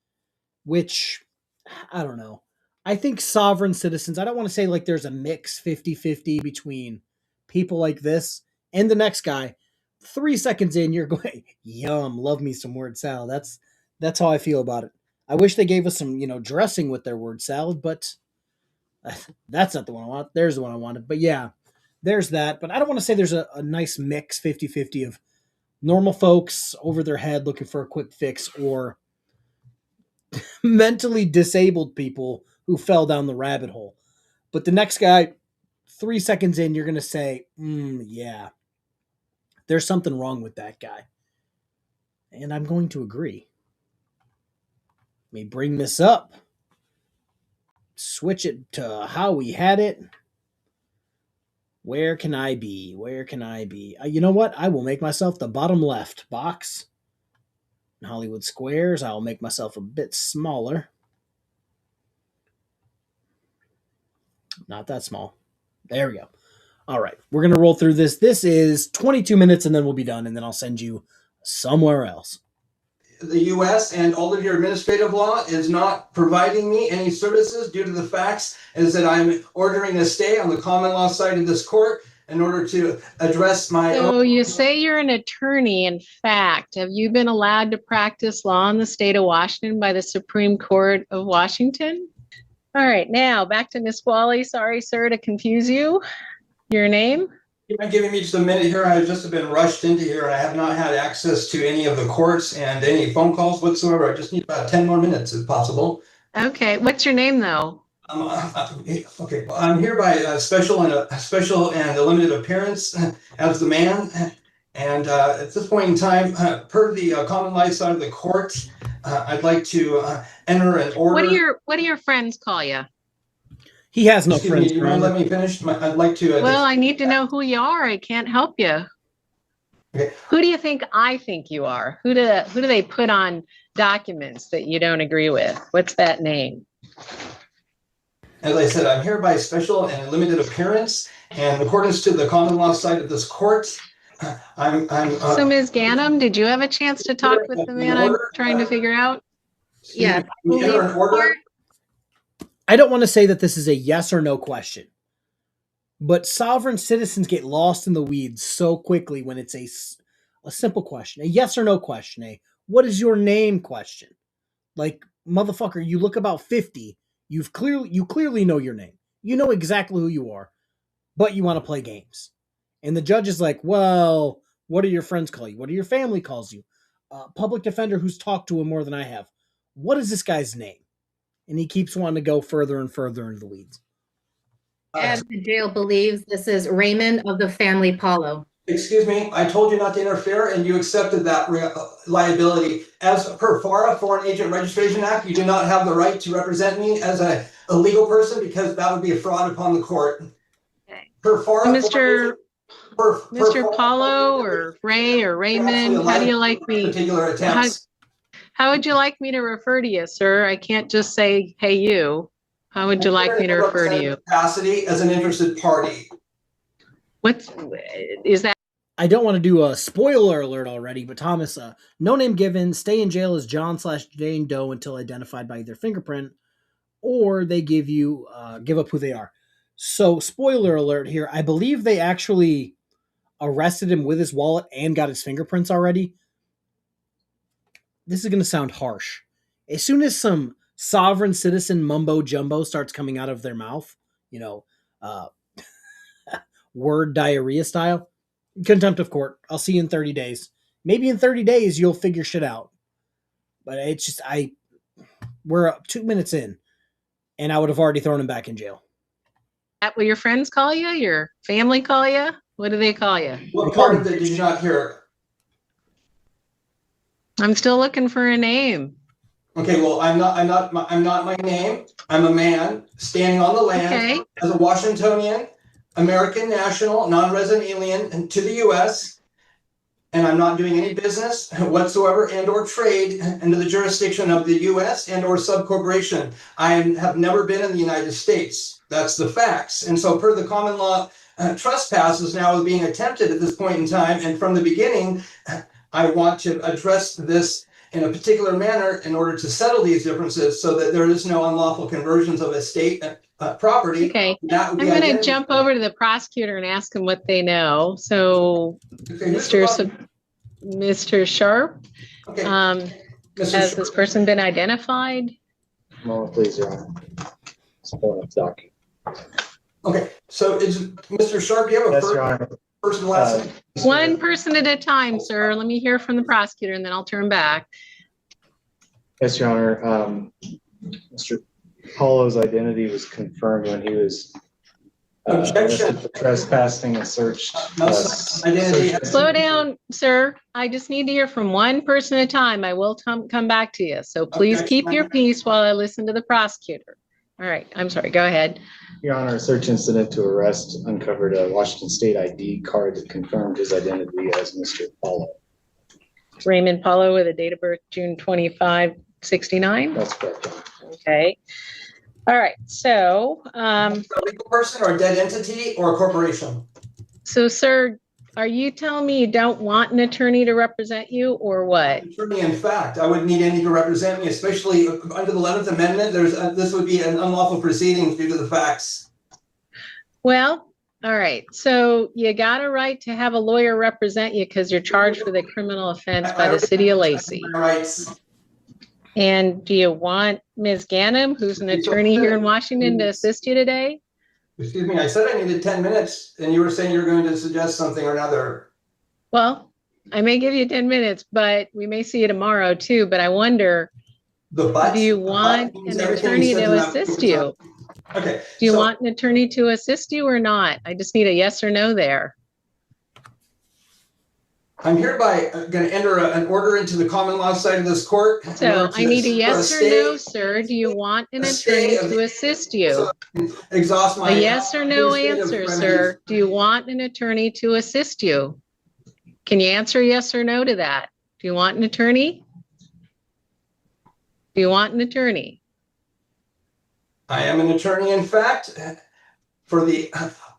which, I don't know. I think sovereign citizens, I don't want to say like there's a mix 50-50 between people like this and the next guy. 3 seconds in, you're going, yum, love me some word salad. That's how I feel about it. I wish they gave us some, dressing with their word salad, but that's not the one I want. There's the one I wanted. But yeah, there's that. But I don't want to say there's a nice mix 50-50 of normal folks over their head looking for a quick fix or mentally disabled people who fell down the rabbit hole. But the next guy, 3 seconds in, you're going to say, yeah, there's something wrong with that guy. And I'm going to agree. Let me bring this up. Switch it to how we had it. Where can I be? Where can I be? You know what? I will make myself the bottom left box. In Hollywood Squares, I will make myself a bit smaller. Not that small. There we go. All right. We're going to roll through this. This is 22 minutes and then we'll be done. And then I'll send you somewhere else. The U.S. and all of your administrative law is not providing me any services due to the facts is that I'm ordering a stay on the common law side of this court in order to address my So you say you're an attorney. In fact, have you been allowed to practice law in the state of Washington by the Supreme Court of Washington? All right, now back to Ms. Wally. Sorry, sir, to confuse you. Your name? You mind giving me just a minute here? I've just been rushed into here and I have not had access to any of the courts and any phone calls whatsoever. I just need about 10 more minutes if possible. Okay, what's your name though? Okay, well, I'm here by a special and a limited appearance as the man. And at this point in time, per the common law side of the court, I'd like to enter an order. What do your friends call you? He has no Excuse friends. me, you want to let me finish? I'd like to. Well, I need to know who you are. I can't help you. Okay. Who do you think I think you are? Who do they put on documents that you don't agree with? What's that name? As I said, I'm here by special and limited appearance, and in accordance to the common law side of this court, So Ms. Ganem, did you have a chance to talk with the man I'm trying to figure out? Yeah. Enter an order. I don't want to say that this is a yes or no question, but sovereign citizens get lost in the weeds so quickly when it's a simple question, a yes or no question, a what is your name question. Like, motherfucker, you look about 50, you clearly know your name. You know exactly who you are, but you want to play games. And the judge is like, well, what do your friends call you? What do your family calls you? Public defender who's talked to him more than I have. What is this guy's name? And he keeps wanting to go further and further into the weeds. And the jail believes this is Raymond of the family Paulo. Excuse me, I told you not to interfere and you accepted that liability. As per FARA, Foreign Agent Registration Act, you do not have the right to represent me as a legal person because that would be a fraud upon the court. Okay. Per FARA, Mr. Paulo or Ray or Raymond, how do you like me? Particular attempts. How would you like me to refer to you, sir? I can't just say, hey, you. How would you like me to refer to you? Capacity as an interested party. What is that? I don't want to do a spoiler alert already, but Thomas, no name given, stay in jail as John/Jane Doe until identified by either fingerprint or they give up who they are. So, spoiler alert here. I believe they actually arrested him with his wallet and got his fingerprints already. This is going to sound harsh. As soon as some sovereign citizen mumbo jumbo starts coming out of their mouth, word diarrhea style, contempt of court. I'll see you in 30 days. Maybe in 30 days you'll figure shit out. but it's just we're 2 minutes in, and I would have already thrown him back in jail. That what your friends call you? Your family call you? What do they call you? What part of it did you not hear? I'm still looking for a name. Okay, well, I'm not my name. I'm a man standing on the land as a Washingtonian, American national, non-resident alien to the U.S., and I'm not doing any business whatsoever and or trade under the jurisdiction of the U.S. and or subcorporation. I have never been in the United States. That's the facts. And so per the common law, trespass is now being attempted at this point in time. And from the beginning, I want to address this in a particular manner in order to settle these differences so that there is no unlawful conversions of estate property. Okay, I'm going to jump over to the prosecutor and ask them what they know. So, Mr. Sharp, has this person been identified? Moment, please, Your Honor. Okay, so is Mr. Sharp, do you have a first and last name? One person at a time, sir. Let me hear from the prosecutor and then I'll turn back. Yes, Your Honor. Mr. Paulo's identity was confirmed when he was arrested for trespassing and searched. Slow down, sir. I just need to hear from one person at a time. I will come back to you. So please keep your peace while I listen to the prosecutor. All right. I'm sorry. Go ahead. Your Honor, a search incident to arrest uncovered a Washington State ID card that confirmed his identity as Mr. Paulo. Raymond Paulo with a date of birth June 25, 69? That's correct. Okay. All right. So, a legal person or a dead entity or a corporation? So, sir, are you telling me you don't want an attorney to represent you or what? Attorney, in fact, I wouldn't need any to represent me, especially under the 11th Amendment. This would be an unlawful proceeding due to the facts. Well, all right. So you got a right to have a lawyer represent you because you're charged with a criminal offense by the city of Lacey. Rights. And do you want Ms. Ganem, who's an attorney here in Washington, to assist you today? Excuse me, I said I needed 10 minutes and you were saying you were going to suggest something or another. Well, I may give you 10 minutes, but we may see you tomorrow too. But I wonder, do you want an attorney to assist you? Okay. Do you want an attorney to assist you or not? I just need a yes or no there. I'm hereby going to enter an order into the common law side of this court. So I need a yes or no, sir. Do you want an attorney to assist you? Exhaust my. A yes or no answer, sir. Do you want an attorney to assist you? Can you answer yes or no to that? Do you want an attorney? Do you want an attorney? I am an attorney, in fact, for the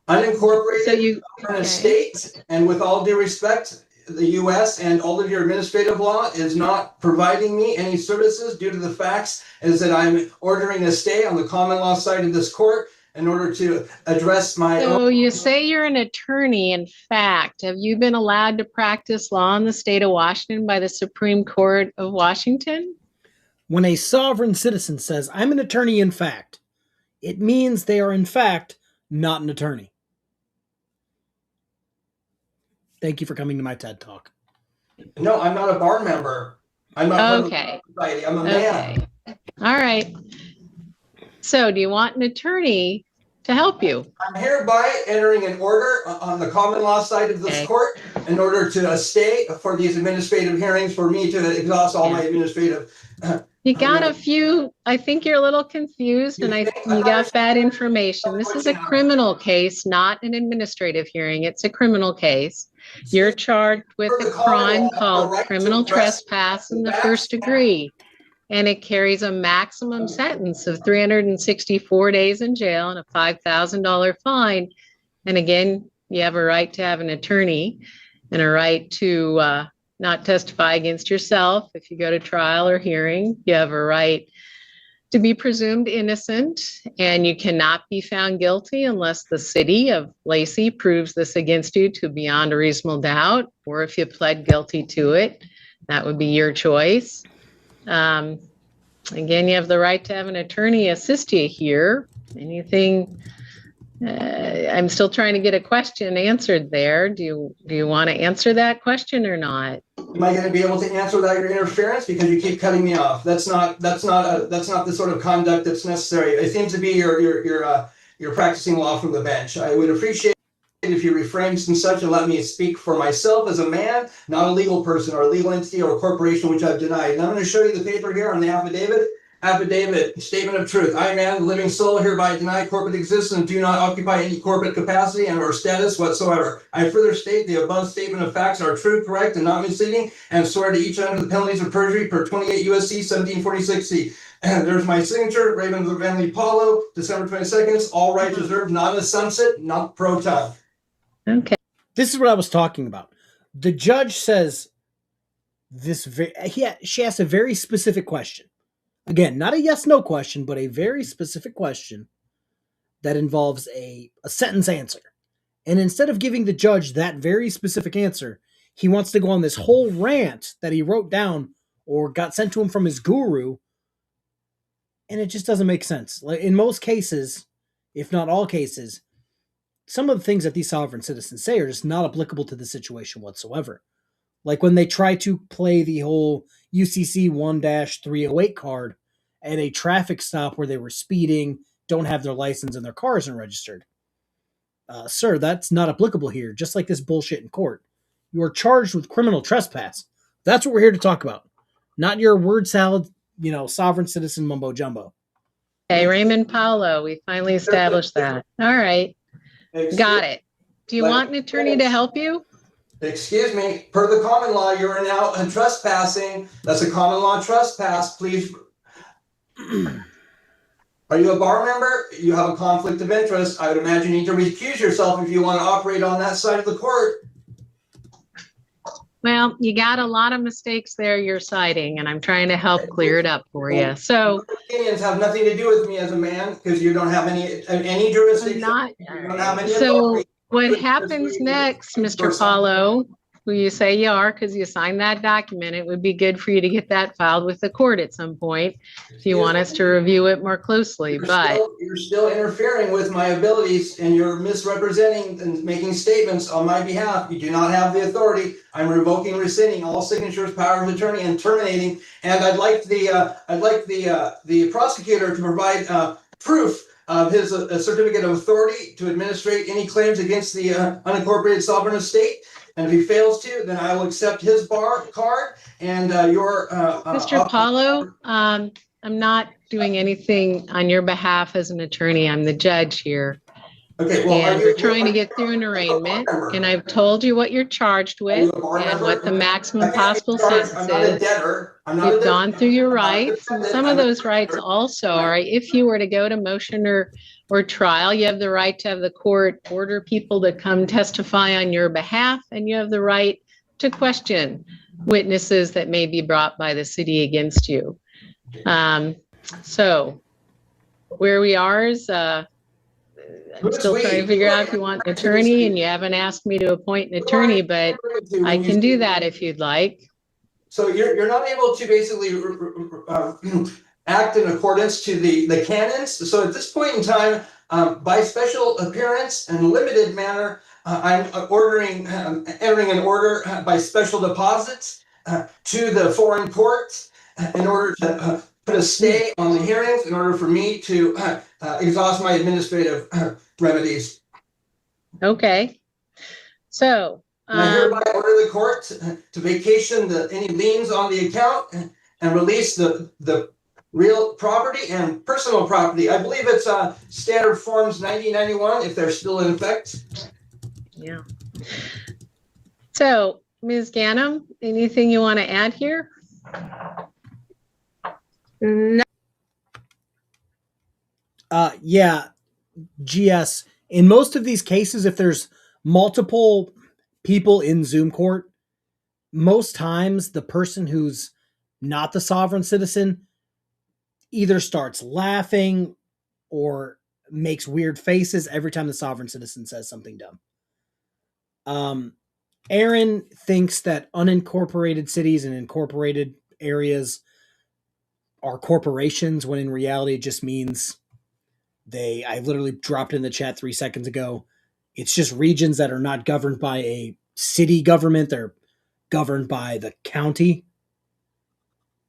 unincorporated estate, and with all due respect, the U.S. and all of your administrative law is not providing me any services due to the facts is that I'm ordering a stay on the common law side of this court in order to address my So you say you're an attorney. In fact, have you been allowed to practice law in the state of Washington by the Supreme Court of Washington? When a sovereign citizen says, I'm an attorney in fact, it means they are in fact not an attorney. Thank you for coming to my TED Talk. No, I'm not a bar member. I'm not okay. Society. I'm a man. All right. So do you want an attorney to help you? I'm hereby entering an order on the common law side of this court in order to stay for these administrative hearings for me to exhaust all my administrative. You got a few, I think you're a little confused and you got bad information. This is a criminal case, not an administrative hearing. It's a criminal case. You're charged with a crime called criminal trespass in the first degree, and it carries a maximum sentence of 364 days in jail and a $5,000 fine. And again, you have a right to have an attorney and a right to not testify against yourself if you go to trial or hearing. You have a right to be presumed innocent, and you cannot be found guilty unless the city of Lacey proves this against you to beyond a reasonable doubt, or if you pled guilty to it, that would be your choice. Again, you have the right to have an attorney assist you here. Anything I'm still trying to get a question answered there. Do you want to answer that question or not? Am I going to be able to answer without your interference? Because you keep cutting me off. That's not the sort of conduct that's necessary. It seems to be you're practicing law from the bench. I would appreciate it if you refrain from such and let me speak for myself as a man, not a legal person or a legal entity or a corporation which I've denied. And I'm going to show you the paper here on the affidavit. Affidavit, statement of truth. I, man, the living soul, hereby deny corporate existence and do not occupy any corporate capacity and or status whatsoever. I further state the above statement of facts are true, correct, and not misleading, and swear to each under the penalties of perjury per 28 U.S.C. 1746C. And there's my signature, Raymond Vanley Paulo, December 22nd. All rights reserved, not a sunset, not pro time. Okay. This is what I was talking about. The judge says she asked a very specific question. Again, not a yes-no question, but a very specific question that involves a sentence answer. And instead of giving the judge that very specific answer, he wants to go on this whole rant that he wrote down or got sent to him from his guru, and it just doesn't make sense. Like in most cases, if not all cases, some of the things that these sovereign citizens say are just not applicable to the situation whatsoever. Like when they try to play the whole UCC 1-308 card at a traffic stop where they were speeding, don't have their license, and their car isn't registered. Sir, that's not applicable here, just like this bullshit in court. You are charged with criminal trespass. That's what we're here to talk about. Not your word salad, sovereign citizen mumbo jumbo. Okay, Raymond Paulo, we finally established that. All right. Got it. Do you want an attorney to help you? Excuse me, per the common law, you're now trespassing. That's a common law trespass. Please. Are you a bar member? You have a conflict of interest. I would imagine you need to recuse yourself if you want to operate on that side of the court. Well, you got a lot of mistakes there you're citing, and I'm trying to help clear it up for you. So opinions have nothing to do with me as a man because you don't have any jurisdiction. You don't have any authority. What happens next, Mr. Paulo, who you say you are because you signed that document, it would be good for you to get that filed with the court at some point if you want us to review it more closely. You're still interfering with my abilities, and you're misrepresenting and making statements on my behalf. You do not have the authority. I'm revoking, rescinding all signatures, power of attorney, and terminating. And I'd like the prosecutor to provide proof of his certificate of authority to administrate any claims against the unincorporated sovereign estate. And if he fails to, then I will accept his bar card and your. Mr. Paulo, I'm not doing anything on your behalf as an attorney. I'm the judge here. Okay, well, and we're trying to get through an arraignment, and I've told you what you're charged with and what the maximum possible sentence is. You've gone through your rights, and some of those rights also are, if you were to go to motion or trial, you have the right to have the court order people to come testify on your behalf, and you have the right to question witnesses that may be brought by the city against you. So where we are is I'm still trying to figure out if you want an attorney, and you haven't asked me to appoint an attorney, but I can do that if you'd like. So you're not able to basically act in accordance to the canons. So at this point in time, by special appearance and limited manner, I'm entering an order by special deposits to the foreign courts in order to put a stay on the hearings in order for me to exhaust my administrative remedies. Okay. So I hereby order the court to vacation any liens on the account and release the real property and personal property. I believe it's Standard Forms 1991 if they're still in effect. Yeah. So, Ms. Ganem, anything you want to add here? No. Yeah, GS. In most of these cases, if there's multiple people in Zoom court, most times the person who's not the sovereign citizen either starts laughing or makes weird faces every time the sovereign citizen says something dumb. Aaron thinks that unincorporated cities and incorporated areas are corporations, when in reality it just means I literally dropped in the chat 3 seconds ago. It's just regions that are not governed by a city government. They're governed by the county.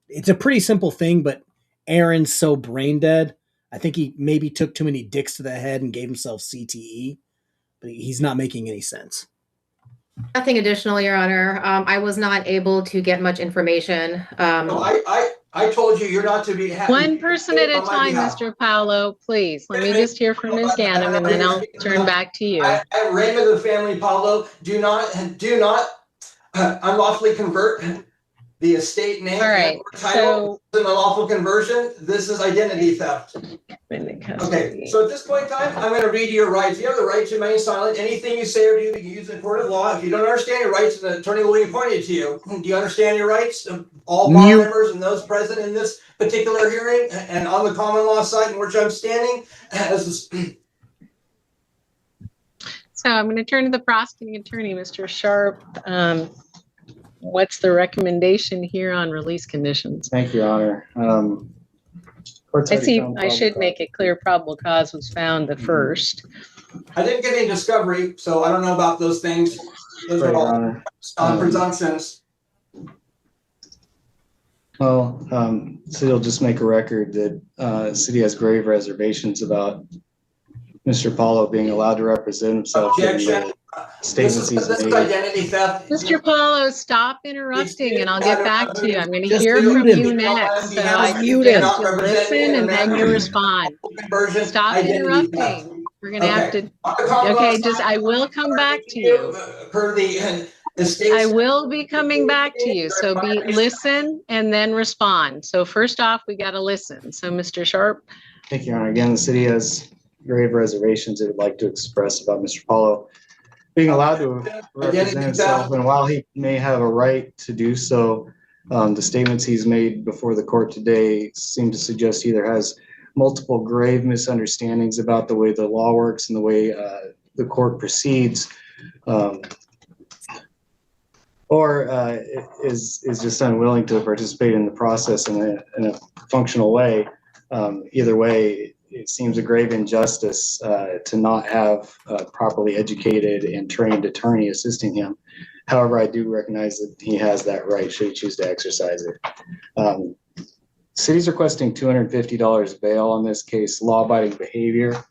It's a pretty simple thing, but Aaron's so brain dead. I think he maybe took too many dicks to the head and gave himself CTE, but he's not making any sense. Nothing additional, Your Honor. I was not able to get much information. No, I told you you're not to be happy. One person at a time, Mr. Paolo, please. Let me just hear from Ms. Ganem, and then I'll turn back to you. I Raymond of the family Paolo, do not unlawfully convert the estate name. All right, Title is an unlawful conversion. This is identity theft. Okay, so at this point in time, I'm going to read your rights. You have the right to remain silent. Anything you say or do, you can use in court of law. If you don't understand your rights, an attorney will be appointed to you. Do you understand your rights? All bar members and those present in this particular hearing and on the common law side in which I'm standing as So I'm going to turn to the prosecuting attorney, Mr. Sharp. What's the recommendation here on release conditions? Thank you, Your Honor. I see. I should make it clear probable cause was found the first. I didn't get any discovery, so I don't know about those things. Those are all presumptions. Well, city will just make a record that city has grave reservations about Mr. Paulo being allowed to represent himself. Objection. This is identity theft. Mr. Paulo, stop interrupting and I'll get back to you. I'm going to hear from you next. So I can get you to listen and then you respond. Stop interrupting. We're going to have to, okay, I will come back to you. I will be coming back to you. So listen and then respond. So first off, we got to listen. So Mr. Sharp. Thank you, Your Honor. Again, the city has grave reservations it would like to express about Mr. Paulo being allowed to represent himself, and while he may have a right to do so, the statements he's made before the court today seem to suggest he either has multiple grave misunderstandings about the way the law works and the way the court proceeds, or is just unwilling to participate in the process in a functional way. Either way, it seems a grave injustice to not have a properly educated and trained attorney assisting him. However, I do recognize that he has that right should he choose to exercise it. City's requesting $250 bail on this case, law-abiding behavior.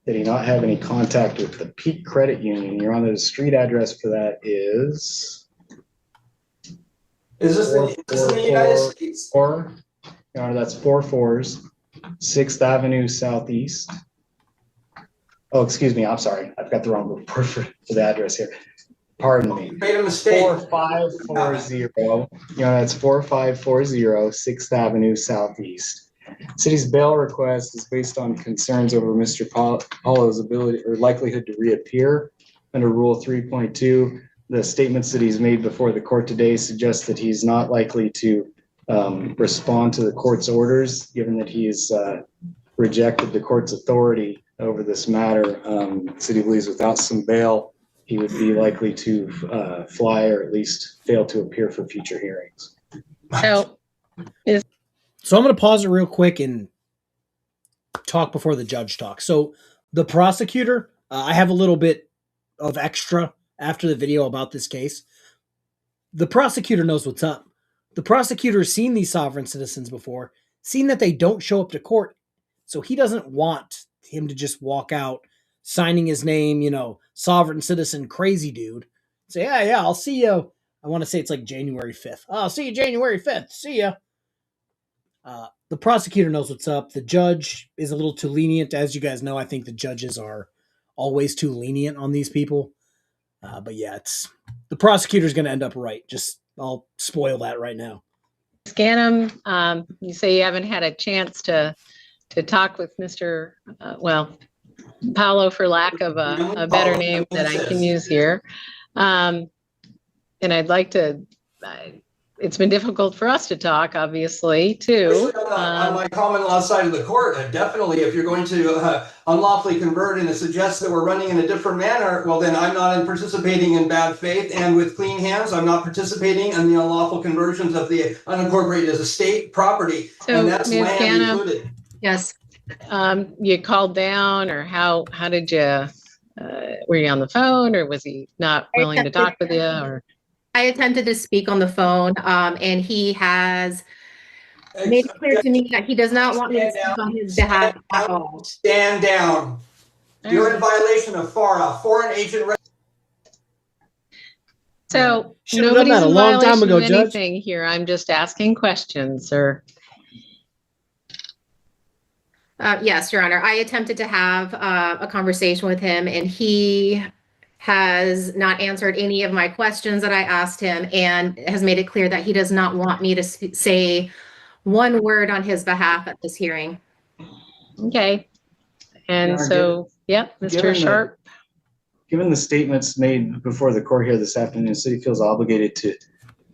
Did he not have any contact with the Peak Credit Union? Your Honor, the street address for that is this in the United States? Your Honor, that's 4-4s. 6th Avenue Southeast. Oh, excuse me. I'm sorry. I've got the wrong report for the address here. Pardon me. Made a mistake. 4540. That's 4540 6th Avenue Southeast. City's bail request is based on concerns over Mr. Paulo's ability or likelihood to reappear under Rule 3.2. The statements that he's made before the court today suggest that he's not likely to respond to the court's orders, given that he has rejected the court's authority over this matter. City believes without some bail, he would be likely to fly or at least fail to appear for future hearings. So I'm going to pause it real quick and talk before the judge talks. So the prosecutor, I have a little bit of extra after the video about this case. The prosecutor knows what's up. The prosecutor has seen these sovereign citizens before, seen that they don't show up to court. So he doesn't want him to just walk out signing his name, sovereign citizen crazy dude. Say, yeah, I'll see you. I want to say it's like January 5th. I'll see you January 5th. See ya. The prosecutor knows what's up. The judge is a little too lenient. As you guys know, I think the judges are always too lenient on these people. But yeah, the prosecutor's going to end up right. I'll spoil that right now. Ganem, you say you haven't had a chance to talk with Mr. Paulo, for lack of a better name that I can use here. And I'd like to, it's been difficult for us to talk, obviously, too. On my common law side of the court, definitely, if you're going to unlawfully convert and it suggests that we're running in a different manner, well, then I'm not participating in bad faith and with clean hands. I'm not participating in the unlawful conversions of the unincorporated as estate property, so, and that's Ms. land Ganem, included. Yes. you called down, or how did you, were you on the phone, or was he not willing to talk with you, or? I attempted to speak on the phone, and he has made it clear to me that he does not want me to speak on his behalf at all. Stand down. You're in violation of FARA, Foreign Agent. So Should've done nobody's that a in long time violation ago, of Judge. anything here. I'm just asking questions, sir. Yes, Your Honor. I attempted to have a conversation with him, and he has not answered any of my questions that I asked him, and has made it clear that he does not want me to say one word on his behalf at this hearing. Okay. And Your Honor, so, yep, Mr. Sharp. Given the statements made before the court here this afternoon, the city feels obligated to,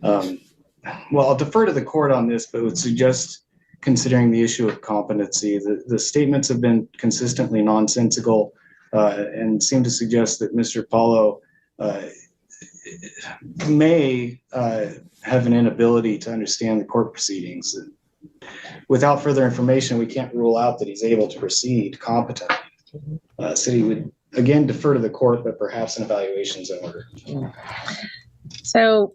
well, I'll defer to the court on this, but would suggest considering the issue of competency. The statements have been consistently nonsensical and seem to suggest that Mr. Paulo may have an inability to understand the court proceedings. Without further information, we can't rule out that he's able to proceed competently. City would again defer to the court, but perhaps an evaluation is in order. So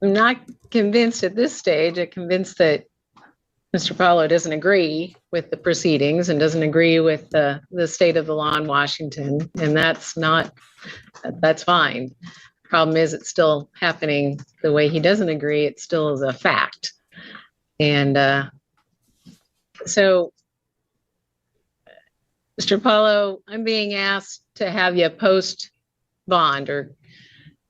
I'm not convinced at this stage. I'm convinced that Mr. Paulo doesn't agree with the proceedings and doesn't agree with the state of the law in Washington. And that's fine. Problem is, it's still happening the way he doesn't agree. It still is a fact. And so, Mr. Paulo, I'm being asked to have you post bond or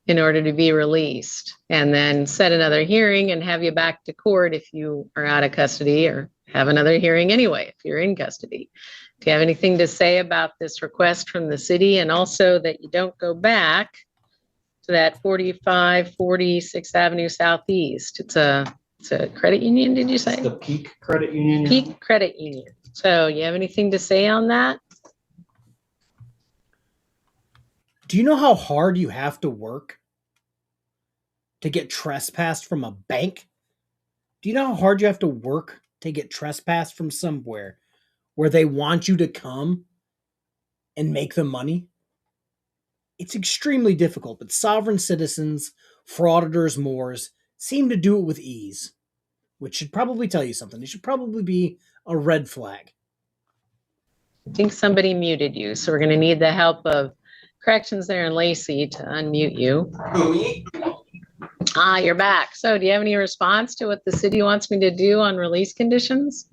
in order to be released, and then set another hearing and have you back to court if you are out of custody, or have another hearing anyway if you're in custody. Do you have anything to say about this request from the city, and also that you don't go back to that 4540 6th Avenue Southeast? It's a credit union, did you say? The Peak Credit Union. Peak Credit Union. So you have anything to say on that? Do you know how hard you have to work to get trespassed from a bank? Do you know how hard you have to work to get trespassed from somewhere where they want you to come and make the money? It's extremely difficult, but sovereign citizens, frauditors, Moors seem to do it with ease, which should probably tell you something. It should probably be a red flag. I think somebody muted you, so we're going to need the help of corrections there in Lacey to unmute you. Me? Ah, you're back. So do you have any response to what the city wants me to do on release conditions?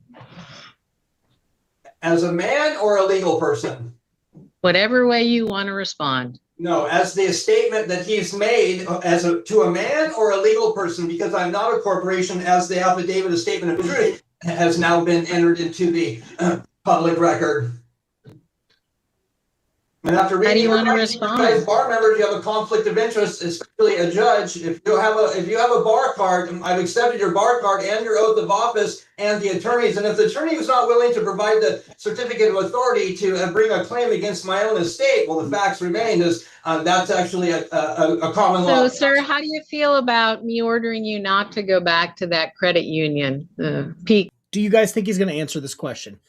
As a man or a legal person? Whatever way you want to respond. No, as the statement that he's made to a man or a legal person, because I'm not a corporation, as the affidavit of statement of truth has now been entered into the public record. And after reading, how do you want to respond? As bar members, you have a conflict of interest, especially a judge. If you have a bar card, I've accepted your bar card and your oath of office and the attorneys. And if the attorney is not willing to provide the certificate of authority to bring a claim against my own estate, well, the facts remain is that's actually a common law. So, sir, how do you feel about me ordering you not to go back to that credit union, the Peak? Do you guys think he's going to answer this question?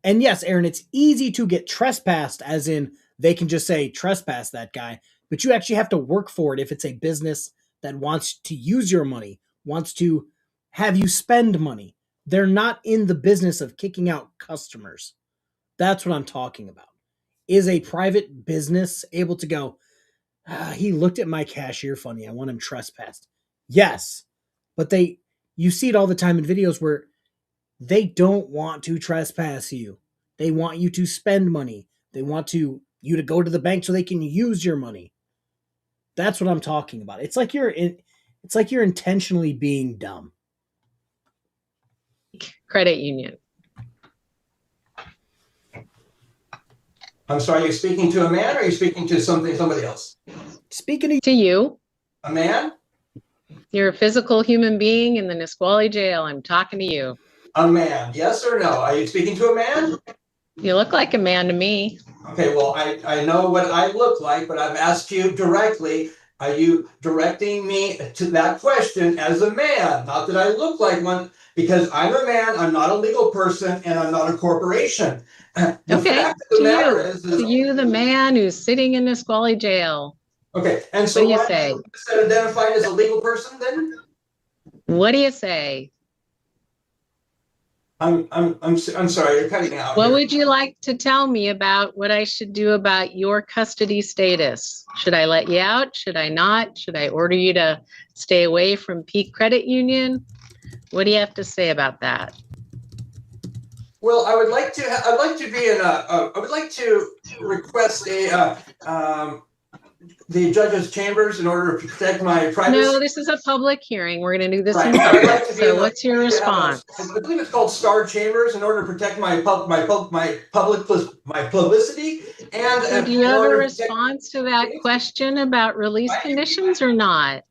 And yes, Aaron, it's easy to get trespassed, as in they can just say trespass that guy, but you actually have to work for it if it's a business that wants to use your money, wants to have you spend money. They're not in the business of kicking out customers. That's what I'm talking about. Is a private business able to go, he looked at my cashier funny, I want him trespassed? Yes, but you see it all the time in videos where they don't want to trespass you. They want you to spend money. They want you to go to the bank so they can use your money. That's what I'm talking about. It's like you're intentionally being dumb. Credit union. I'm sorry, you're speaking to a man or are you speaking to somebody else? Speaking to you. A man? You're a physical human being in the Nisqually jail. I'm talking to you. A man, yes or no? Are you speaking to a man? You look like a man to me. Okay, well, I know what I look like, but I've asked you directly, Are you directing me to that question as a man? Not that I look like one, because I'm a man, I'm not a legal person, and I'm not a corporation. The Okay, fact of the matter is to you, the man who's sitting in Nisqually jail. okay, and so What do you why say? is that identified as a legal person then? What do you say? I'm sorry, you're cutting out. What here. would you like to tell me about what I should do about your custody status? Should I let you out? Should I not? Should I order you to stay away from Peak Credit Union? What do you have to say about that? Well, I would like to request the judge's chambers in order to protect my privacy. No, this is a public hearing. We're going to do this in Right. I would like public. to be So in what's your response? I believe it's called Star Chambers in order to protect my publicity and. So do you have a response to that question about release conditions or not?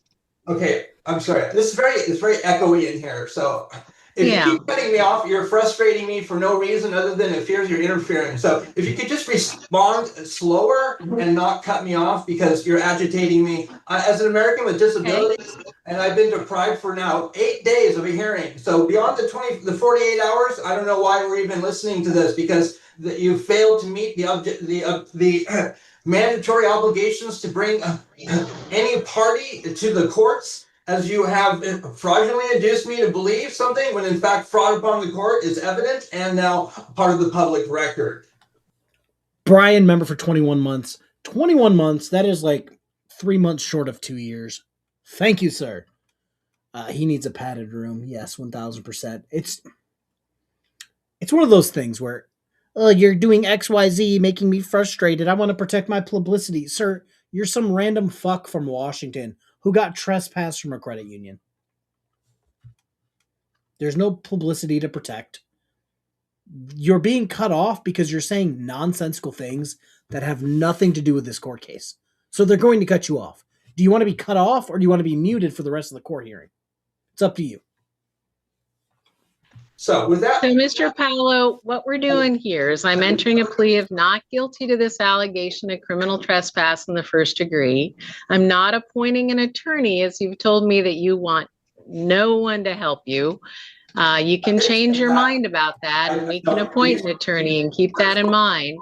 Okay, I'm sorry. It's very echoey in here. So if you keep cutting me off, you're frustrating me for no reason other than it fears you're interfering. So if you could just respond slower and not cut me off because you're agitating me. As an American with disabilities, and I've been deprived for now 8 days of a hearing. So beyond the 48 hours, I don't know why we're even listening to this, because you failed to meet the mandatory obligations to bring any party to the courts, as you have fraudulently induced me to believe something when in fact fraud upon the court is evident and now part of the public record. Brian, member for 21 months. 21 months, that is like 3 months short of 2 years. Thank you, sir. He needs a padded room. Yes, 1000%. It's one of those things where, you're doing XYZ, making me frustrated. I want to protect my publicity. Sir, you're some random fuck from Washington who got trespassed from a credit union. There's no publicity to protect. You're being cut off because you're saying nonsensical things that have nothing to do with this court case. So they're going to cut you off. Do you want to be cut off or do you want to be muted for the rest of the court hearing? It's up to you. So with that, So Mr. Paolo, what we're doing here is I'm entering a plea of not guilty to this allegation of criminal trespass in the first degree. I'm not appointing an attorney, as you've told me that you want no one to help you. You can change your mind about that and we can appoint an attorney and keep that in mind.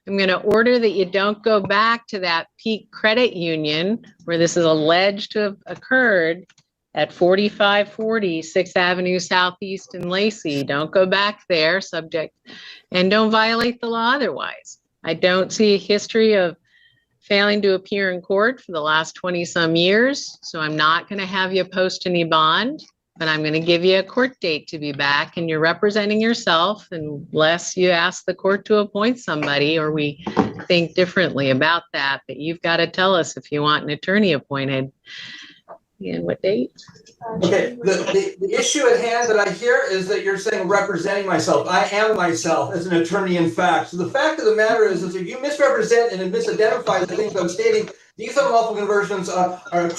I'm going to order that you don't go back to that Peak Credit Union where this is alleged to have occurred at 4540 6th Avenue Southeast in Lacey. Don't go back there, subject, and don't violate the law otherwise. I don't see a history of failing to appear in court for the last 20 some years, so I'm not going to have you post any bond, but I'm going to give you a court date to be back, and you're representing yourself unless you ask the court to appoint somebody or we think differently about that, but you've got to tell us if you want an attorney appointed. And what date? okay, the issue at hand that I hear is that you're saying representing myself. I am myself as an attorney in fact. So the fact of the matter is if you misrepresent and misidentify the things I'm stating, these unlawful conversions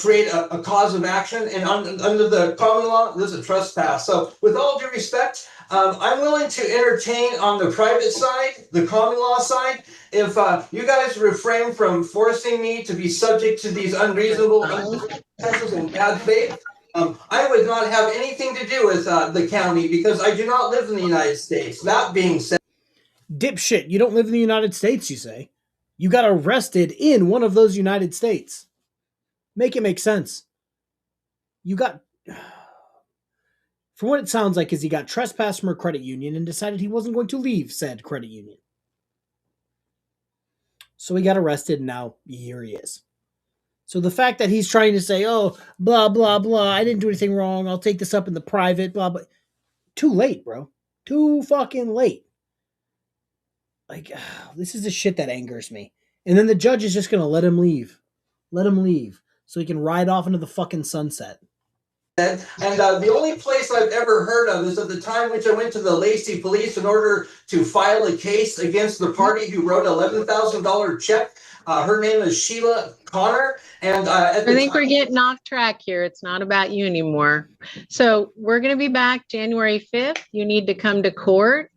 create a cause of action, and under the common law, this is a trespass. So with all due respect, I'm willing to entertain on the private side, the common law side, if you guys refrain from forcing me to be subject to these unreasonable consequences in bad faith. I would not have anything to do with the county because I do not live in the United States. That being said, Dipshit, you don't live in the United States, you say. You got arrested in one of those United States. Make it make sense. You got... From what it sounds like is he got trespassed from a credit union and decided he wasn't going to leave said credit union. So he got arrested and now here he is. So the fact that he's trying to say, oh, blah, blah, blah, I didn't do anything wrong, I'll take this up in the private, blah, blah. Too late, bro. Too fucking late. Like, this is the shit that angers me. And then the judge is just going to let him leave. Let him leave. So he can ride off into the fucking sunset. and the only place I've ever heard of is at the time which I went to the Lacey police in order to file a case against the party who wrote an $11,000 check. Her name is Sheila Connor. And I think we're getting off track here. It's not about you anymore. So we're going to be back January 5th. You need to come to court.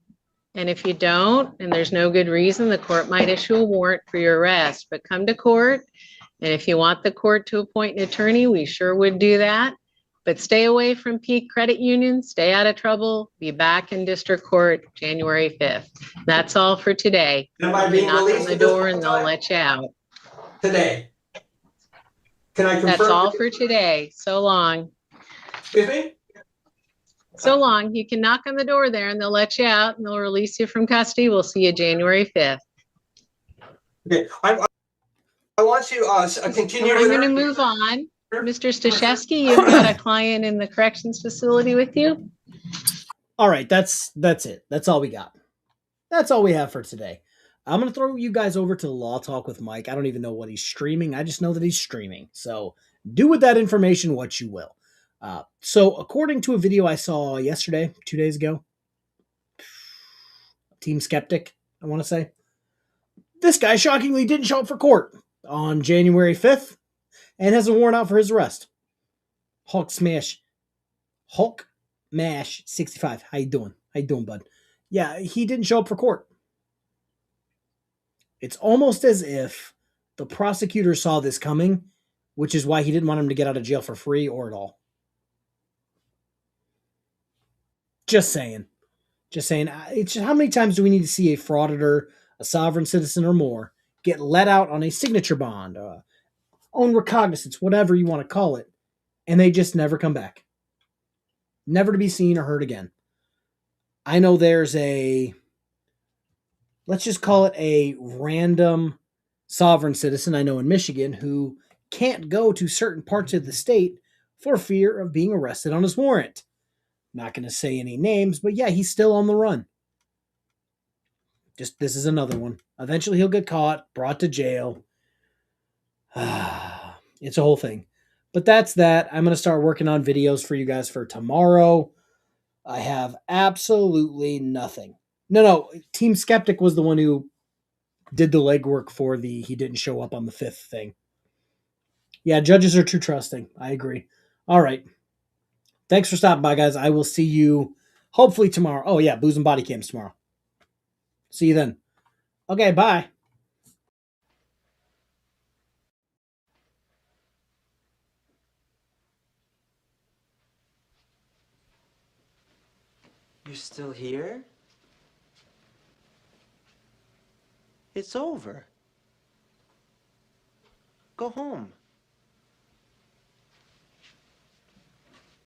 And if you don't, and there's no good reason, the court might issue a warrant for your arrest. But come to court And if you want the court to appoint an attorney, we sure would do that. But stay away from Peak Credit Union, stay out of trouble, be back in district court January 5th. That's all for today. Am I You being knock on released the at this door point in and they'll time? let you out. Today? Can I confirm? That's all for today. So long. Excuse me? So long. You can knock on the door there and they'll let you out and they'll release you from custody. We'll see you January 5th. Okay, I want to continue. I'm going to move on. Mr. Stashevsky, you've got a client in the corrections facility with you? All right, that's it. That's all we got. That's all we have for today. I'm going to throw you guys over to Law Talk with Mike. I don't even know what he's streaming. I just know that he's streaming. So do with that information what you will. So according to a video I saw yesterday, 2 days ago, Team Skeptic, I want to say, this guy shockingly didn't show up for court on January 5th and has a warrant out for his arrest. Hulk Mash 65. How you doing? How you doing, bud? Yeah, he didn't show up for court. It's almost as if the prosecutor saw this coming, which is why he didn't want him to get out of jail for free or at all. Just saying. Just saying. It's just, how many times do we need to see a frauditor, a sovereign citizen or more, get let out on a signature bond, own recognizance, whatever you want to call it, and they just never come back? Never to be seen or heard again. I know there's let's just call it a random sovereign citizen I know in Michigan who can't go to certain parts of the state for fear of being arrested on his warrant. Not going to say any names, but yeah, he's still on the run. Just, this is another one. Eventually he'll get caught, brought to jail. It's a whole thing. But that's that. I'm going to start working on videos for you guys for tomorrow. I have absolutely nothing. No, Team Skeptic was the one who did the legwork for the he didn't show up on the 5th thing. Yeah, judges are too trusting. I agree. All right. Thanks for stopping by, guys. I will see you hopefully tomorrow. Oh, yeah, Booze and Body Cams tomorrow. See you then. Okay, bye. You're still here? It's over. Go home.